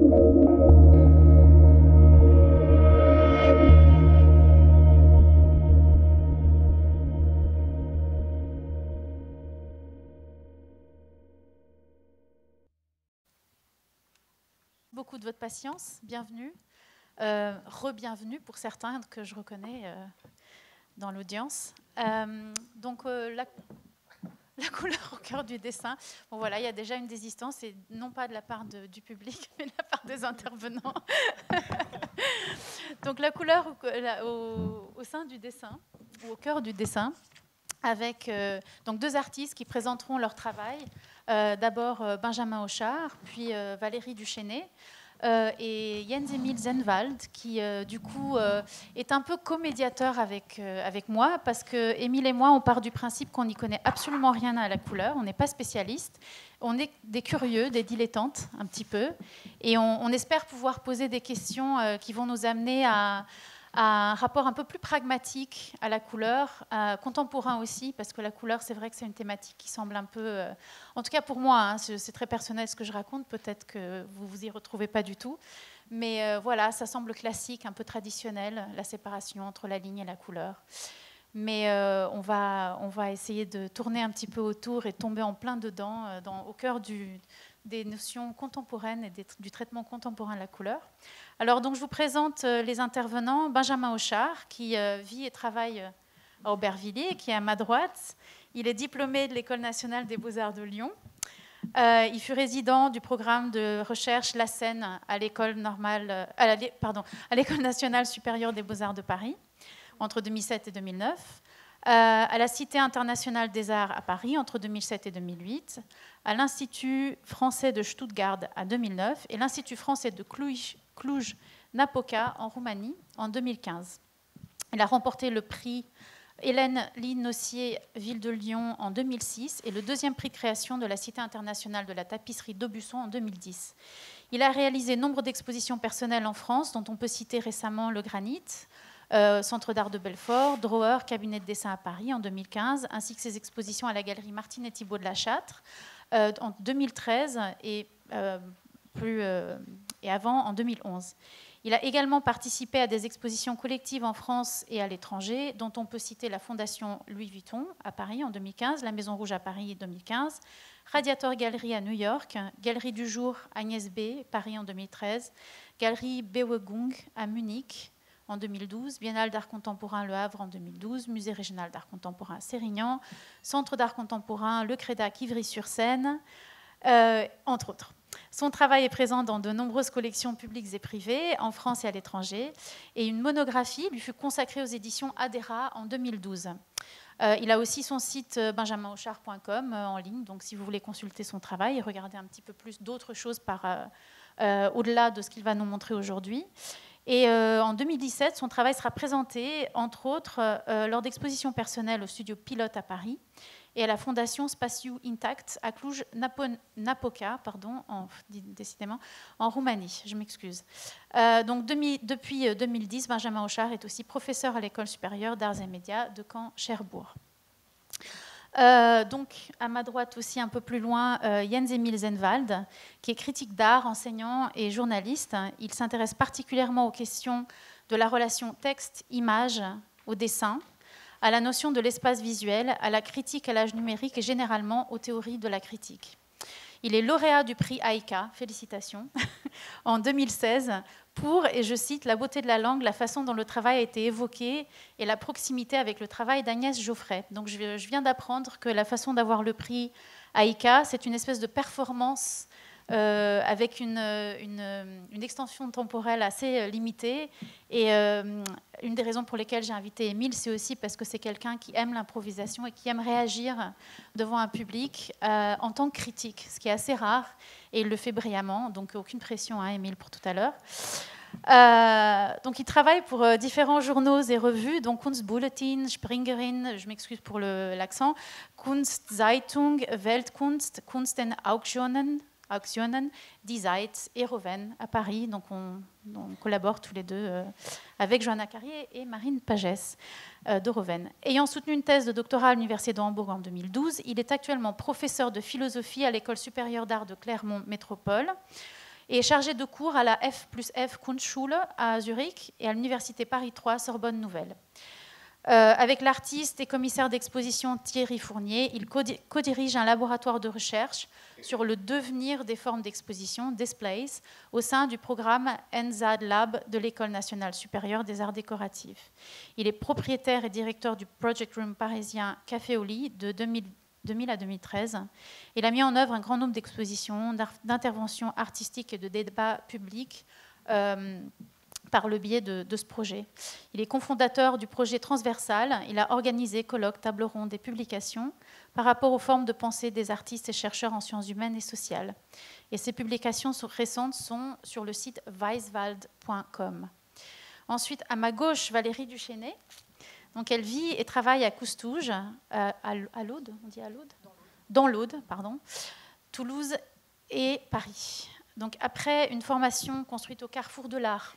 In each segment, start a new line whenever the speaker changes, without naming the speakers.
Beaucoup de votre patience, bienvenue, re-bienvenue pour certains que je reconnais dans l'audience. La couleur au cœur du dessin, bon, voilà, il y a déjà une désistance, et non pas de la part du public, mais de la part des intervenants. Donc la couleur au sein du dessin, ou au cœur du dessin, avec donc deux artistes qui présenteront leur travail. D'abord Benjamin Auchard, puis Valérie Duchesnay, et Jens-Emil Zenwald, qui du coup est un peu co-médiateur avec moi, parce que Émile et moi, on part du principe qu'on n'y connaît absolument rien à la couleur, on n'est pas spécialiste, on est des curieux, des dilettantes un petit peu, et on espère pouvoir poser des questions qui vont nous amener à un rapport un peu plus pragmatique à la couleur, contemporain aussi, parce que la couleur, c'est vrai que c'est une thématique qui semble un peu... en tout cas pour moi, hein, c'est très personnel ce que je raconte, peut-être que vous vous y retrouvez pas du tout, mais voilà, ça semble classique, un peu traditionnel, la séparation entre la ligne et la couleur. Mais on va essayer de tourner un petit peu autour et tomber en plein dedans, au cœur des notions contemporaines et du traitement contemporain de la couleur. Alors, donc, je vous présente les intervenants. Benjamin Auchard, qui vit et travaille à Aubervilliers, qui est à ma droite. Il est diplômé de l'École nationale des beaux-arts de Lyon. Il fut résident du programme de recherche La Seine à l'École nationale supérieure des beaux-arts de Paris, entre 2007 et 2009. À la Cité internationale des arts à Paris entre 2007 et 2008, à l'Institut français de Stuttgart à 2009 et l'Institut français de Cluj-Napoca en Roumanie en 2015. Il a remporté le prix Hélène Linossier Ville de Lyon en 2006 et le deuxième prix de création de la Cité internationale de la tapisserie d'Aubusson en 2010. Il a réalisé nombre d'expositions personnelles en France, dont on peut citer récemment le Granit, Centre d'art de Belfort, Drawer, cabinet de dessin à Paris en 2015, ainsi que ses expositions à la galerie Martine et Thibault de la Châtre en 2013 et avant en 2011. Il a également participé à des expositions collectives en France et à l'étranger, dont on peut citer la Fondation Louis Vuitton à Paris en 2015, la Maison Rouge à Paris en 2015, Radiator Gallery à New York, Galerie du Jour Agnès B, Paris en 2013, Galerie Bewegung à Munich en 2012, Biennale d'art contemporain Le Havre en 2012, Musée régional d'art contemporain à Sérignan, Centre d'art contemporain Le Crédac Ivry-sur-Seine, entre autres. Son travail est présent dans de nombreuses collections publiques et privées, en France et à l'étranger, et une monographie lui fut consacrée aux éditions Adera en 2012. Il a aussi son site benjaminauchard.com en ligne, donc si vous voulez consulter son travail et regarder un petit peu plus d'autres choses au-delà de ce qu'il va nous montrer aujourd'hui. Et en 2017, son travail sera présenté, entre autres, lors d'expositions personnelles au studio Pilote à Paris et à la Fondation Spațiu Intact à Cluj-Napoca, décidément, en Roumanie. Je m'excuse. Donc, depuis 2010, Benjamin Auchard est aussi professeur à l'École supérieure d'arts et médias de Caen-Cherbourg. Donc, à ma droite aussi, un peu plus loin, Jens-Emil Zenwald, qui est critique d'art, enseignant et journaliste. Il s'intéresse particulièrement aux questions de la relation texte-image au dessin, à la notion de l'espace visuel, à la critique à l'âge numérique et généralement aux théories de la critique. Il est lauréat du prix AICA, félicitations, en 2016 pour, et je cite, la beauté de la langue, la façon dont le travail a été évoqué et la proximité avec le travail d'Agnès Geoffrey. Donc je viens d'apprendre que la façon d'avoir le prix AICA, c'est une espèce de performance avec une extension temporelle assez limitée. Et une des raisons pour lesquelles j'ai invité Émile, c'est aussi parce que c'est quelqu'un qui aime l'improvisation et qui aime réagir devant un public en tant que critique, ce qui est assez rare, et il le fait brillamment, donc aucune pression, hein, Émile, pour tout à l'heure. Donc il travaille pour différents journaux et revues, dont Kunstbulletin, Springerin, je m'excuse pour l'accent, Kunstzeitung, Weltkunst, Kunst und Auktionen, Die Zeit et Roven à Paris. Donc on collabore tous les deux avec Johanna Carrier et Marine Pagès de Roven. Ayant soutenu une thèse de doctorat à l'Université de Hambourg en 2012, il est actuellement professeur de philosophie à l'École supérieure d'art de Clermont Métropole. et est chargé de cours à la F+F Kunstschule à Zurich et à l'Université Paris 3 Sorbonne Nouvelle. Avec l'artiste et commissaire d'exposition Thierry Fournier, il co-dirige un laboratoire de recherche sur le devenir des formes d'exposition, Displays, au sein du programme NZAD Lab de l'École nationale supérieure des arts décoratifs. Il est propriétaire et directeur du Project Room parisien Café au Lit de 2000 à 2013. Il a mis en œuvre un grand nombre d'expositions, d'interventions artistiques et de débats publics par le biais de ce projet. Il est cofondateur du projet Transversal. Il a organisé colloques, tables rondes et publications par rapport aux formes de pensée des artistes et chercheurs en sciences humaines et sociales. Et ces publications récentes sont sur le site weiswald.com. Ensuite, à ma gauche, Valérie Duchesnay. Donc, elle vit et travaille à Coustouge, à l'Aude, on dit à l'Aude ? Dans l'Aude, pardon, Toulouse et Paris. Donc, après une formation construite au carrefour de l'art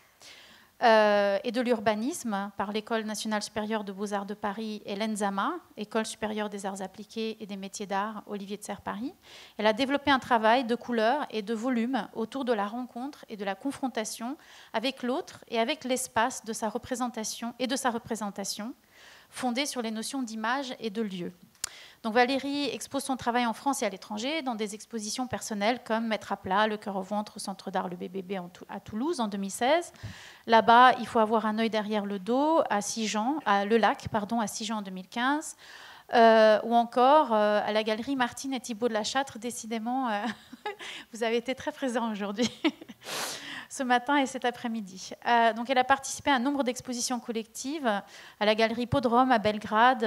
et de l'urbanisme par l'École nationale supérieure de beaux-arts de Paris et l'ENSAMA, École supérieure des arts appliqués et des métiers d'art, Olivier de Serres Paris, elle a développé un travail de couleur et de volume autour de la rencontre et de la confrontation avec l'autre et avec l'espace de sa représentation fondée sur les notions d'image et de lieu. Donc Valérie expose son travail en France et à l'étranger dans des expositions personnelles comme Mettre à plat, le cœur au ventre au Centre d'art Le BBB à Toulouse en 2016. Là-bas, il faut avoir un œil derrière le dos à Sigean, Le Lac, à Sigean en 2015. Ou encore à la galerie Martine et Thibault de la Châtre. Décidément, vous avez été très présents aujourd'hui, ce matin et cet après-midi. Donc elle a participé à un nombre d'expositions collectives à la galerie Podrome à Belgrade,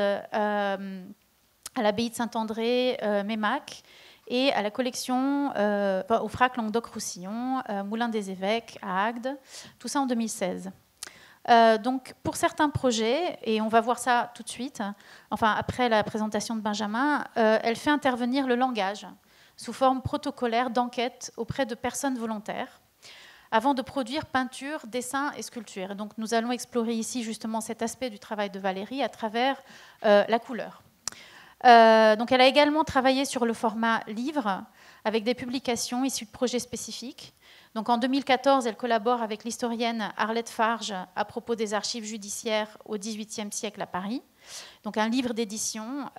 à l'abbaye de Saint-André, Mémac, et à la collection au FRAC Languedoc-Roussillon, Moulin des Évêques à Agde, tout ça en 2016. Donc pour certains projets, et on va voir ça tout de suite, enfin après la présentation de Benjamin, elle fait intervenir le langage sous forme protocolaire d'enquête auprès de personnes volontaires, avant de produire peinture, dessin et sculpture. Et donc nous allons explorer ici justement cet aspect du travail de Valérie à travers la couleur. Donc elle a également travaillé sur le format livre avec des publications issues de projets spécifiques. Donc en 2014, elle collabore avec l'historienne Arlette Farge à propos des archives judiciaires au XVIIIe siècle à Paris. Donc un livre d'édition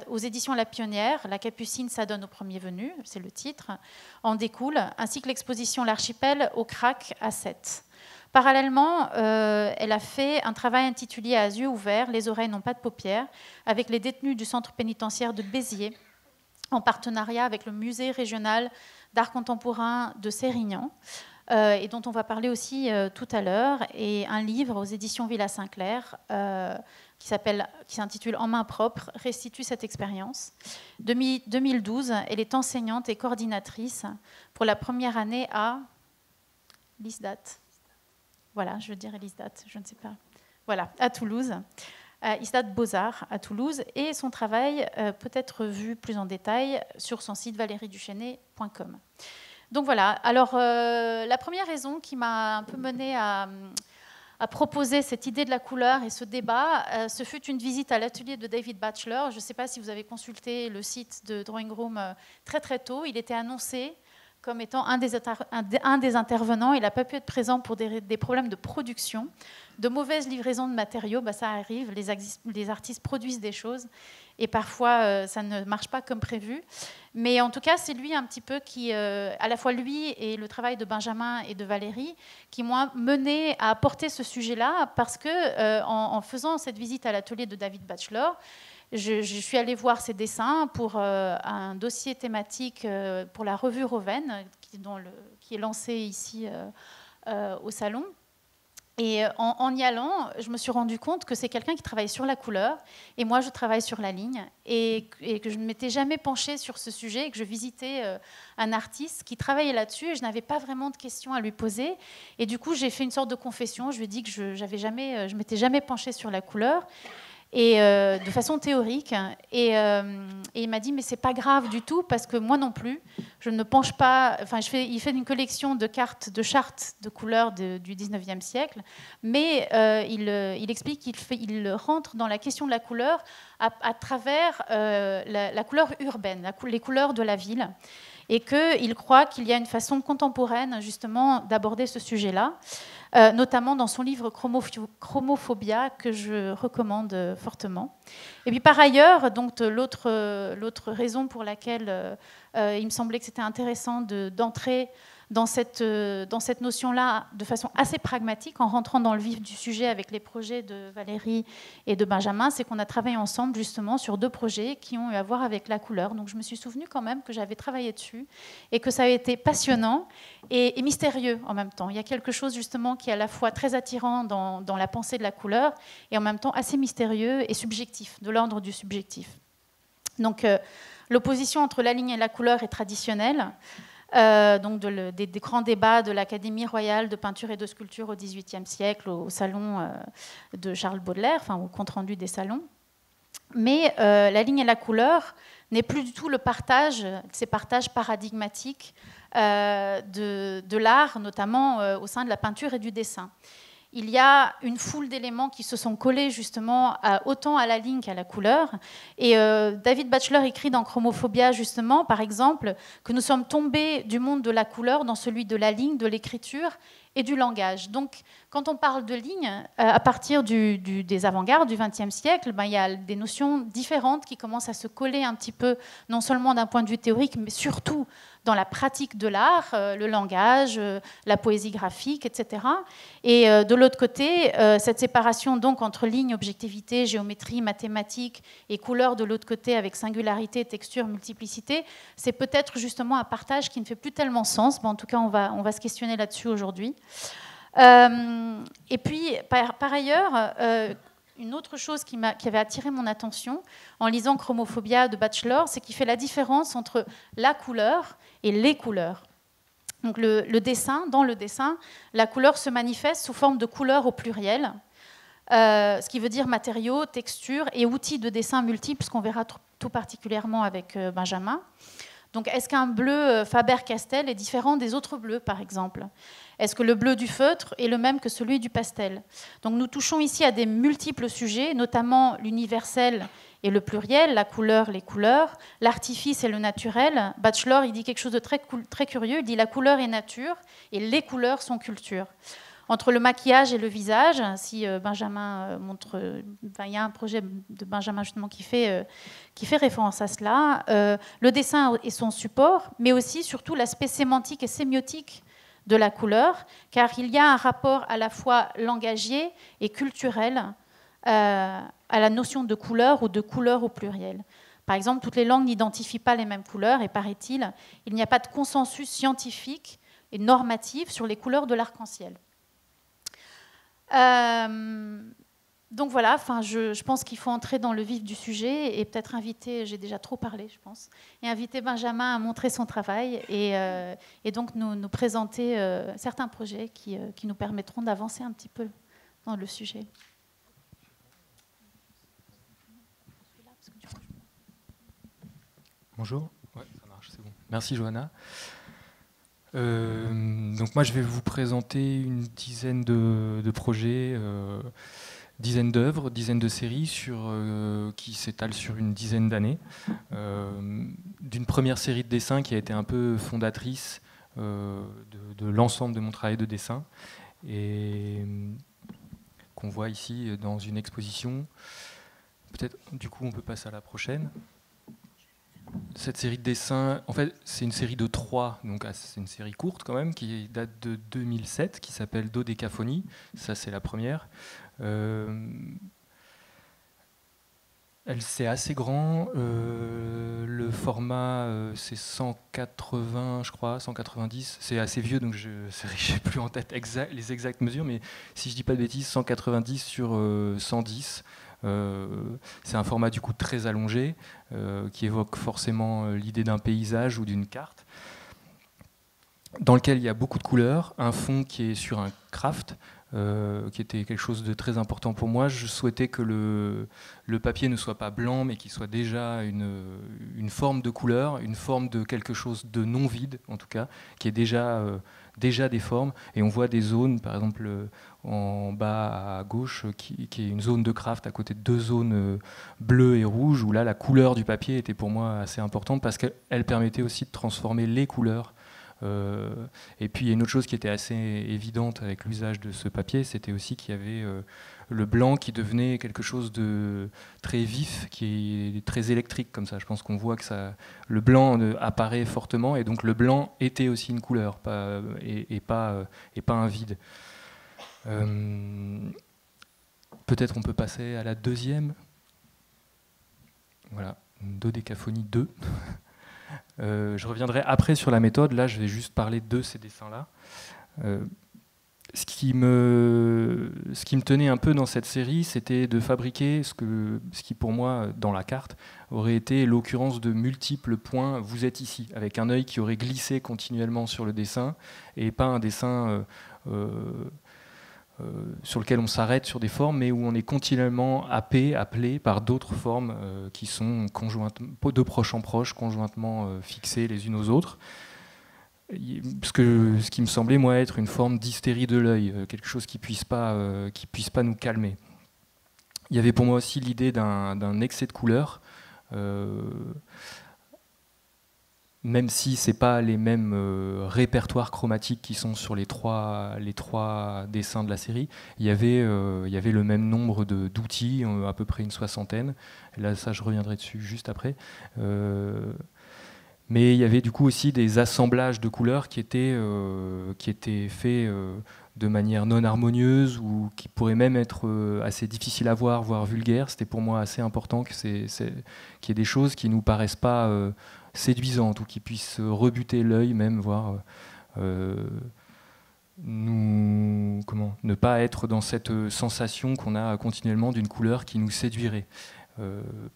aux éditions La Pionnière, La Capucine s'adonne au premier venu, c'est le titre, en découle, ainsi que l'exposition L'Archipel au Crac à Sète. Parallèlement, elle a fait un travail intitulé « À yeux ouverts, les oreilles n'ont pas de paupières » avec les détenus du centre pénitentiaire de Béziers, en partenariat avec le musée régional d'art contemporain de Sérignan, et dont on va parler aussi tout à l'heure, et un livre aux éditions Villa Saint-Clair qui s'intitule « En main propre » restitue cette expérience. 2012, elle est enseignante et coordinatrice pour la première année à l'ISDAT. Voilà, je veux dire l'ISDAT, je ne sais pas. Voilà, à Toulouse, ISDAT Beaux-Arts à Toulouse, et son travail peut être vu plus en détail sur son site valérieduchesnay.com. Donc voilà, alors la première raison qui m'a un peu menée à proposer cette idée de la couleur et ce débat, ce fut une visite à l'atelier de David Batchelor. Je ne sais pas si vous avez consulté le site de Drawing Room très très tôt, il était annoncé comme étant un des intervenants. Il n'a pas pu être présent pour des problèmes de production, de mauvaise livraison de matériaux. Ça arrive, les artistes produisent des choses et parfois ça ne marche pas comme prévu. Mais en tout cas, c'est lui un petit peu qui, à la fois lui et le travail de Benjamin et de Valérie, qui m'ont mené à apporter ce sujet-là, parce que en faisant cette visite à l'atelier de David Batchelor, je suis allée voir ses dessins pour un dossier thématique pour la revue Roven, qui est lancée ici au salon. Et en y allant, je me suis rendu compte que c'est quelqu'un qui travaille sur la couleur, et moi je travaille sur la ligne, et que je ne m'étais jamais penchée sur ce sujet, et que je visitais un artiste qui travaillait là-dessus, et je n'avais pas vraiment de questions à lui poser. Et du coup, j'ai fait une sorte de confession. Je lui ai dit que je m'étais jamais penchée sur la couleur, et de façon théorique, et il m'a dit mais c'est pas grave du tout, parce que moi non plus je ne me penche pas, enfin il fait une collection de cartes, de chartes de couleurs du 19e siècle, mais il explique qu'il rentre dans la question de la couleur à travers la couleur urbaine, les couleurs de la ville. et qu'il croit qu'il y a une façon contemporaine justement d'aborder ce sujet-là, notamment dans son livre Chromophobia, que je recommande fortement. Et puis par ailleurs, donc l'autre raison pour laquelle il me semblait que c'était intéressant d'entrer dans cette notion-là de façon assez pragmatique, en rentrant dans le vif du sujet avec les projets de Valérie et de Benjamin, c'est qu'on a travaillé ensemble justement sur 2 projets qui ont eu à voir avec la couleur. Donc je me suis souvenue quand même que j'avais travaillé dessus et que ça a été passionnant et mystérieux en même temps. Il y a quelque chose justement qui est à la fois très attirant dans la pensée de la couleur et en même temps assez mystérieux et subjectif, de l'ordre du subjectif. Donc l'opposition entre la ligne et la couleur est traditionnelle. Donc des grands débats de l'Académie royale de peinture et de sculpture au XVIIIe siècle, au salon de Charles Baudelaire, enfin au compte-rendu des salons. Mais la ligne et la couleur n'est plus du tout ces partages paradigmatiques de l'art, notamment au sein de la peinture et du dessin. Il y a une foule d'éléments qui se sont collés justement autant à la ligne qu'à la couleur. Et David Batchelor écrit dans Chromophobia justement, par exemple, que nous sommes tombés du monde de la couleur dans celui de la ligne, de l'écriture et du langage. Donc, quand on parle de ligne, à partir des avant-gardes du XXe siècle, il y a des notions différentes qui commencent à se coller un petit peu, non seulement d'un point de vue théorique, mais surtout dans la pratique de l'art, le langage, la poésie graphique, etc. Et de l'autre côté, cette séparation donc entre ligne, objectivité, géométrie, mathématiques et couleur de l'autre côté avec singularité, texture, multiplicité, c'est peut-être justement un partage qui ne fait plus tellement sens. Bon, en tout cas, on va se questionner là-dessus aujourd'hui. Et puis, par ailleurs, une autre chose qui avait attiré mon attention en lisant Chromophobia de Batchelor, c'est qu'il fait la différence entre la couleur et les couleurs. Donc dans le dessin, la couleur se manifeste sous forme de couleurs au pluriel, ce qui veut dire matériaux, textures et outils de dessin multiples, ce qu'on verra tout particulièrement avec Benjamin. Donc, est-ce qu'un bleu Faber-Castell est différent des autres bleus, par exemple ? Est-ce que le bleu du feutre est le même que celui du pastel ? Donc, nous touchons ici à des multiples sujets, notamment l'universel et le pluriel, la couleur, les couleurs, l'artifice et le naturel. Batchelor, il dit quelque chose de très curieux. Il dit la couleur est nature et les couleurs sont culture. Entre le maquillage et le visage, si Benjamin montre, il y a un projet de Benjamin justement qui fait référence à cela, le dessin est son support, mais aussi surtout l'aspect sémantique et sémiotique de la couleur, car il y a un rapport à la fois langagier et culturel à la notion de couleur ou de couleur au pluriel. Par exemple, toutes les langues n'identifient pas les mêmes couleurs et paraît-il, il n'y a pas de consensus scientifique et normatif sur les couleurs de l'arc-en-ciel. Donc voilà, je pense qu'il faut entrer dans le vif du sujet et peut-être inviter, j'ai déjà trop parlé je pense, et inviter Benjamin à montrer son travail et donc nous présenter certains projets qui nous permettront d'avancer un petit peu dans le sujet.
Bonjour, ouais, ça marche, c'est bon. Merci Johanna. Donc moi je vais vous présenter une dizaine de projets, dizaines d'œuvres, dizaines de séries qui s'étalent sur une dizaine d'années. D'une première série de dessins qui a été un peu fondatrice de l'ensemble de mon travail de dessin et qu'on voit ici dans une exposition. Peut-être du coup on peut passer à la prochaine. Cette série de dessins, en fait, c'est une série de 3, donc c'est une série courte quand même, qui date de 2007, qui s'appelle Dodécaphonie. Ça, c'est la première. C'est assez grand. Le format, c'est 180, je crois, 190. C'est assez vieux, donc je n'ai plus en tête les exactes mesures, mais si je ne dis pas de bêtises, 190 sur 110. C'est un format du coup très allongé qui évoque forcément l'idée d'un paysage ou d'une carte dans lequel il y a beaucoup de couleurs, un fond qui est sur un craft, qui était quelque chose de très important pour moi. Je souhaitais que le papier ne soit pas blanc, mais qu'il soit déjà une forme de couleur, une forme de quelque chose de non vide, en tout cas, qui est déjà des formes. Et on voit des zones, par exemple en bas à gauche, qui est une zone de craft à côté de deux zones bleues et rouges, où là, la couleur du papier était pour moi assez importante, parce qu'elle permettait aussi de transformer les couleurs. Et puis il y a une autre chose qui était assez évidente avec l'usage de ce papier, c'était aussi qu'il y avait le blanc qui devenait quelque chose de très vif, qui est très électrique comme ça. Je pense qu'on voit que le blanc apparaît fortement, et donc le blanc était aussi une couleur, et pas un vide. Peut-être on peut passer à la deuxième. Voilà, dodécaphonie 2. Je reviendrai après sur la méthode. Là, je vais juste parler de ces dessins-là. Ce qui me tenait un peu dans cette série, c'était de fabriquer ce qui, pour moi, dans la carte, aurait été l'occurrence de multiples points. Vous êtes ici, avec un œil qui aurait glissé continuellement sur le dessin, et pas un dessin sur lequel on s'arrête sur des formes, mais où on est continuellement appelé par d'autres formes qui sont de proche en proche, conjointement fixées les unes aux autres. Ce qui me semblait, moi, être une forme d'hystérie de l'œil, quelque chose qui puisse pas nous calmer. Il y avait pour moi aussi l'idée d'un excès de couleurs, même si ce n'est pas les mêmes répertoires chromatiques qui sont sur les trois dessins de la série, il y avait le même nombre d'outils, à peu près une soixantaine. Et là, ça, je reviendrai dessus juste après. Mais il y avait du coup aussi des assemblages de couleurs qui étaient faits de manière non harmonieuse, ou qui pourraient même être assez difficiles à voir, voire vulgaires. C'était pour moi assez important qu'il y ait des choses qui ne nous paraissent pas séduisantes, ou qui puissent rebuter l'œil même, voire ne pas être dans cette sensation qu'on a continuellement d'une couleur qui nous séduirait.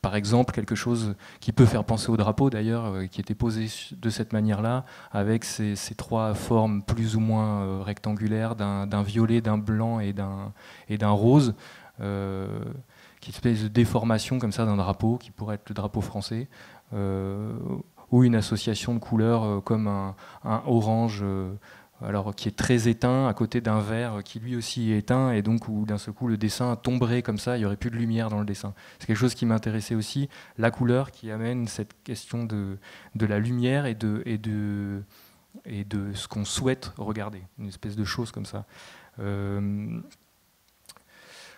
Par exemple, quelque chose qui peut faire penser au drapeau d'ailleurs, qui était posé de cette manière-là, avec ces trois formes plus ou moins rectangulaires, d'un violet, d'un blanc et d'un rose, qui est une espèce de déformation comme ça d'un drapeau, qui pourrait être le drapeau français, ou une association de couleurs comme un orange, alors qui est très éteint, à côté d'un vert qui lui aussi est éteint, et donc où d'un seul coup le dessin tomberait comme ça, il n'y aurait plus de lumière dans le dessin. C'est quelque chose qui m'intéressait aussi, la couleur qui amène cette question de la lumière et de ce qu'on souhaite regarder, une espèce de chose comme ça.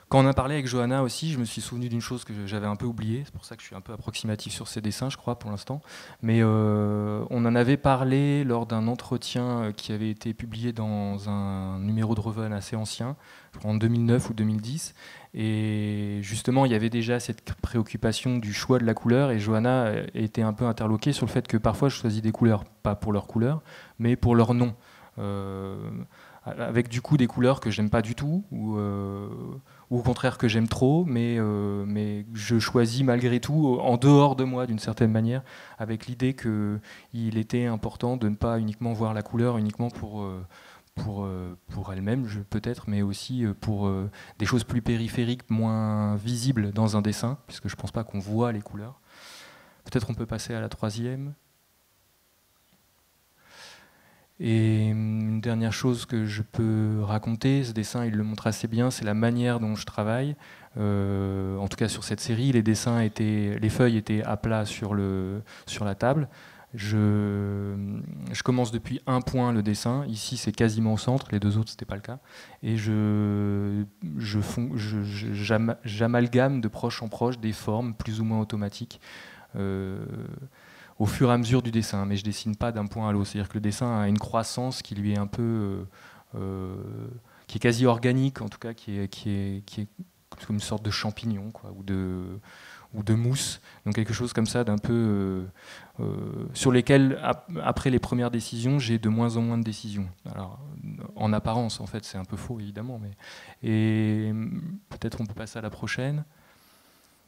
Quand on a parlé avec Johanna aussi, je me suis souvenu d'une chose que j'avais un peu oubliée, c'est pour ça que je suis un peu approximatif sur ces dessins, je crois, pour l'instant. Mais on en avait parlé lors d'un entretien qui avait été publié dans un numéro de Reven assez ancien, en 2009 ou 2010. Et justement, il y avait déjà cette préoccupation du choix de la couleur, et Johanna était un peu interloquée sur le fait que parfois je choisis des couleurs, pas pour leur couleur, mais pour leur nom. Avec du coup des couleurs que j'aime pas du tout, ou au contraire que j'aime trop, mais je choisis malgré tout en dehors de moi d'une certaine manière, avec l'idée qu'il était important de ne pas uniquement voir la couleur uniquement pour elle-même peut-être, mais aussi pour des choses plus périphériques, moins visibles dans un dessin, puisque je ne pense pas qu'on voit les couleurs. Peut-être on peut passer à la troisième. Et une dernière chose que je peux raconter, ce dessin il le montre assez bien, c'est la manière dont je travaille. En tout cas sur cette série, les feuilles étaient à plat sur la table. Je commence depuis un point le dessin. Ici c'est quasiment au centre, les deux autres c'était pas le cas. Et j'amalgame de proche en proche des formes plus ou moins automatiques. Au fur et à mesure du dessin, mais je dessine pas d'un point à l'autre. C'est-à-dire que le dessin a une croissance qui lui est un peu, qui est quasi organique, en tout cas, qui est comme une sorte de champignon, quoi, ou de mousse. Donc quelque chose comme ça, d'un peu sur lesquels, après les premières décisions, j'ai de moins en moins de décisions. Alors, en apparence, en fait, c'est un peu faux, évidemment, et peut-être on peut passer à la prochaine.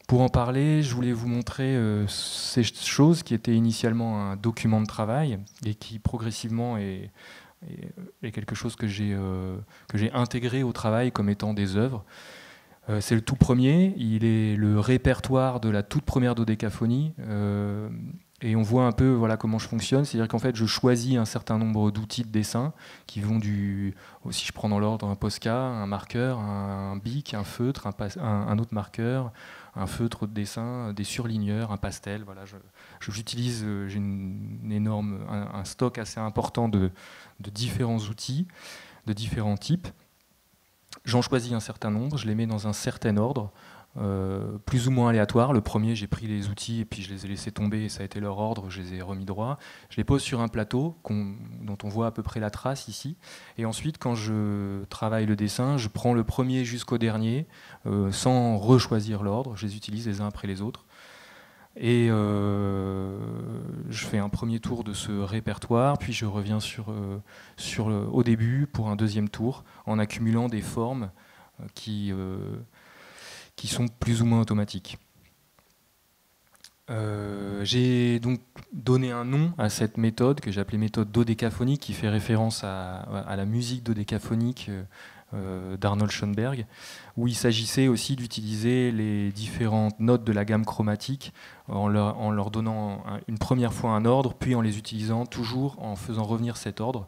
Pour en parler, je voulais vous montrer ces choses qui étaient initialement un document de travail et qui progressivement est quelque chose que j'ai intégré au travail comme étant des œuvres. C'est le tout premier, il est le répertoire de la toute première dodécaphonie, et on voit un peu voilà, comment je fonctionne, c'est-à-dire qu'en fait je choisis un certain nombre d'outils de dessin qui vont si je prends dans l'ordre, un Posca, un marqueur, un bic, un feutre, un autre marqueur, un feutre de dessin, des surligneurs, un pastel. Voilà, j'utilise, j'ai un stock assez important de différents outils, de différents types. J'en choisis un certain nombre, je les mets dans un certain ordre, plus ou moins aléatoire. Le premier, j'ai pris les outils et puis je les ai laissés tomber et ça a été leur ordre, je les ai remis droit. Je les pose sur un plateau dont on voit à peu près la trace ici. Et ensuite, quand je travaille le dessin, je prends le premier jusqu'au dernier, sans rechoisir l'ordre. Je les utilise les uns après les autres. Et je fais un premier tour de ce répertoire, puis je reviens au début pour un deuxième tour, en accumulant des formes qui sont plus ou moins automatiques. J'ai donc donné un nom à cette méthode que j'ai appelée méthode dodécaphonique, qui fait référence à la musique dodécaphonique d'Arnold Schoenberg, où il s'agissait aussi d'utiliser les différentes notes de la gamme chromatique en leur donnant une première fois un ordre, puis en les utilisant toujours en faisant revenir cet ordre,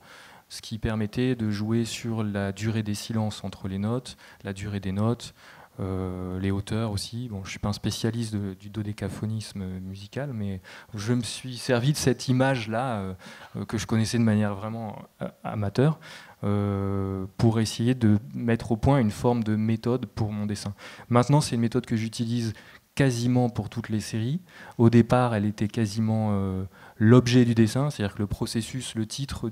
ce qui permettait de jouer sur la durée des silences entre les notes, la durée des notes, les hauteurs aussi. Bon, je ne suis pas un spécialiste du dodécaphonisme musical, mais je me suis servi de cette image-là, que je connaissais de manière vraiment amateur, pour essayer de mettre au point une forme de méthode pour mon dessin. Maintenant, c'est une méthode que j'utilise quasiment pour toutes les séries. Au départ, elle était quasiment l'objet du dessin, c'est-à-dire que le processus, le titre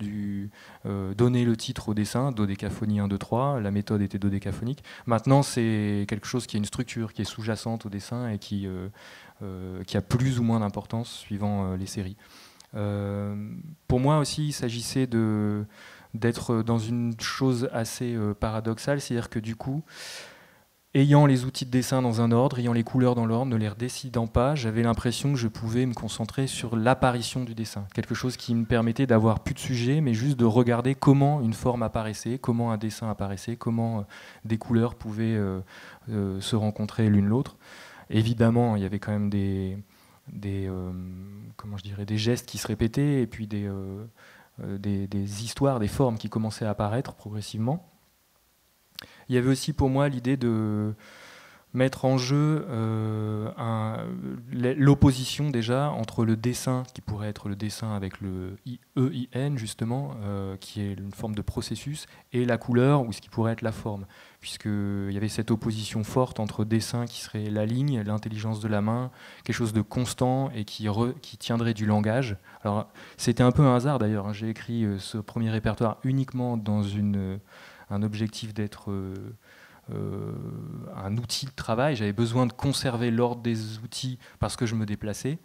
donner le titre au dessin, dodécaphonie 1, 2, 3, la méthode était dodécaphonique. Maintenant, c'est quelque chose qui a une structure, qui est sous-jacente au dessin et qui a plus ou moins d'importance suivant les séries. Pour moi aussi, il s'agissait d'être dans une chose assez paradoxale, c'est-à-dire que du coup, ayant les outils de dessin dans un ordre, ayant les couleurs dans l'ordre, ne les redécidant pas, j'avais l'impression que je pouvais me concentrer sur l'apparition du dessin. Quelque chose qui me permettait d'avoir plus de sujet, mais juste de regarder comment une forme apparaissait, comment un dessin apparaissait, comment des couleurs pouvaient se rencontrer l'une l'autre. Évidemment, il y avait quand même des gestes qui se répétaient, et puis des histoires, des formes qui commençaient à apparaître progressivement. Il y avait aussi pour moi l'idée de mettre en jeu l'opposition déjà entre le dessin, qui pourrait être le dessin avec le EIN justement, qui est une forme de processus, et la couleur, ou ce qui pourrait être la forme, puisqu'il y avait cette opposition forte entre dessin qui serait la ligne, l'intelligence de la main, quelque chose de constant et qui tiendrait du langage. Alors c'était un peu un hasard d'ailleurs, hein. J'ai écrit ce premier répertoire uniquement dans un objectif d'être un outil de travail. J'avais besoin de conserver l'ordre des outils parce que je me déplaçais.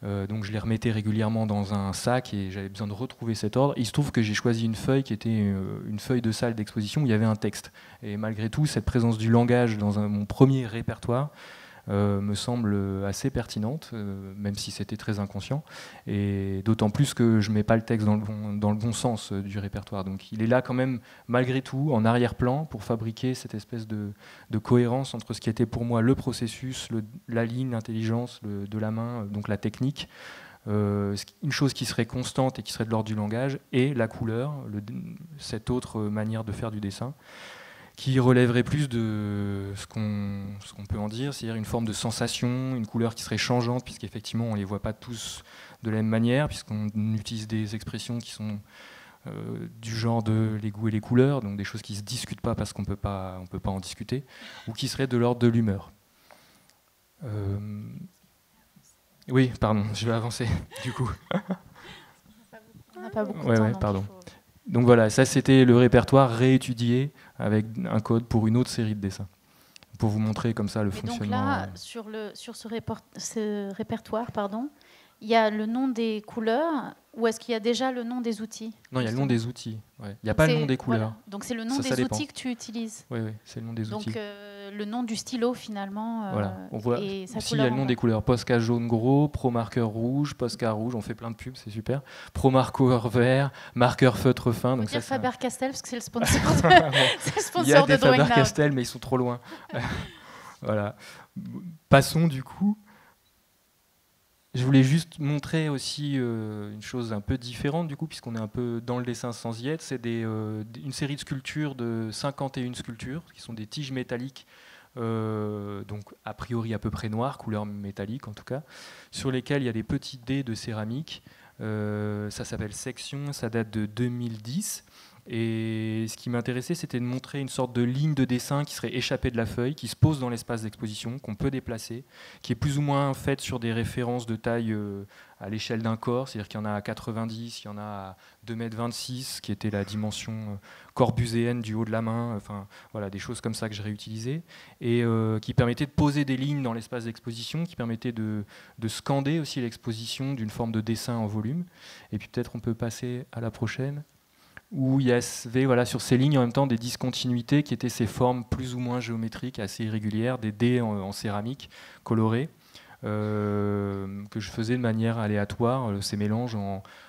Donc je les remettais régulièrement dans un sac et j'avais besoin de retrouver cet ordre. Il se trouve que j'ai choisi une feuille qui était une feuille de salle d'exposition où il y avait un texte. Et malgré tout, cette présence du langage dans mon premier répertoire me semble assez pertinente, même si c'était très inconscient, et d'autant plus que je ne mets pas le texte dans le bon sens du répertoire. Donc il est là quand même, malgré tout, en arrière-plan, pour fabriquer cette espèce de cohérence entre ce qui était pour moi le processus, la ligne, l'intelligence de la main, donc la technique, une chose qui serait constante et qui serait de l'ordre du langage, et la couleur, cette autre manière de faire du dessin, qui relèverait plus de ce qu'on peut en dire, c'est-à-dire une forme de sensation, une couleur qui serait changeante, puisqu'effectivement on ne les voit pas tous de la même manière, puisqu'on utilise des expressions qui sont du genre de les goûts et les couleurs, donc des choses qui ne se discutent pas parce qu'on peut pas en discuter, ou qui seraient de l'ordre de l'humeur. Oui, pardon, je vais avancer, du coup.
On n'a pas beaucoup de temps.
Ouais, pardon. Donc voilà, ça c'était le répertoire réétudié avec un code pour une autre série de dessins, pour vous montrer comme ça le fonctionnement.
Donc là, sur ce répertoire, il y a le nom des couleurs ou est-ce qu'il y a déjà le nom des outils?
Non, il y a le nom des outils. Ouais. Il n'y a pas le nom des couleurs.
Voilà. Donc c'est le nom
ça
des
dépend.
outils que tu utilises.
Oui, c'est le nom des outils.
Donc le nom du stylo finalement.
Voilà. On voit
et sa
ici il y a le nom des couleurs. Posca jaune gros, Pro marqueur rouge, Posca rouge. On fait plein de pubs, c'est super. Pro marqueur vert, marqueur feutre fin. Donc
dire
ça,
Faber-Castell parce que c'est le sponsor de, c'est le sponsor
il y a
de
des
Drawing Now.
Faber-Castell, mais ils sont trop loin. Voilà. Passons du coup. Je voulais juste montrer aussi une chose un peu différente du coup, puisqu'on est un peu dans le dessin sans y être. C'est une série de sculptures de 51 sculptures, qui sont des tiges métalliques, donc a priori à peu près noires, couleur métallique en tout cas, sur lesquelles il y a des petits dés de céramique. Ça s'appelle Section, ça date de 2010. Et ce qui m'intéressait, c'était de montrer une sorte de ligne de dessin qui serait échappée de la feuille, qui se pose dans l'espace d'exposition, qu'on peut déplacer, qui est plus ou moins faite sur des références de taille à l'échelle d'un corps, c'est-à-dire qu'il y en a à 90, il y en a à 2,26 m, qui était la dimension corbuséenne du haut de la main, enfin voilà, des choses comme ça que j'ai réutilisées, et qui permettaient de poser des lignes dans l'espace d'exposition, qui permettaient de scander aussi l'exposition d'une forme de dessin en volume. Et puis peut-être on peut passer à la prochaine, où il y avait voilà, sur ces lignes en même temps des discontinuités qui étaient ces formes plus ou moins géométriques, assez irrégulières, des dés en céramique colorés, que je faisais de manière aléatoire. Ces mélanges,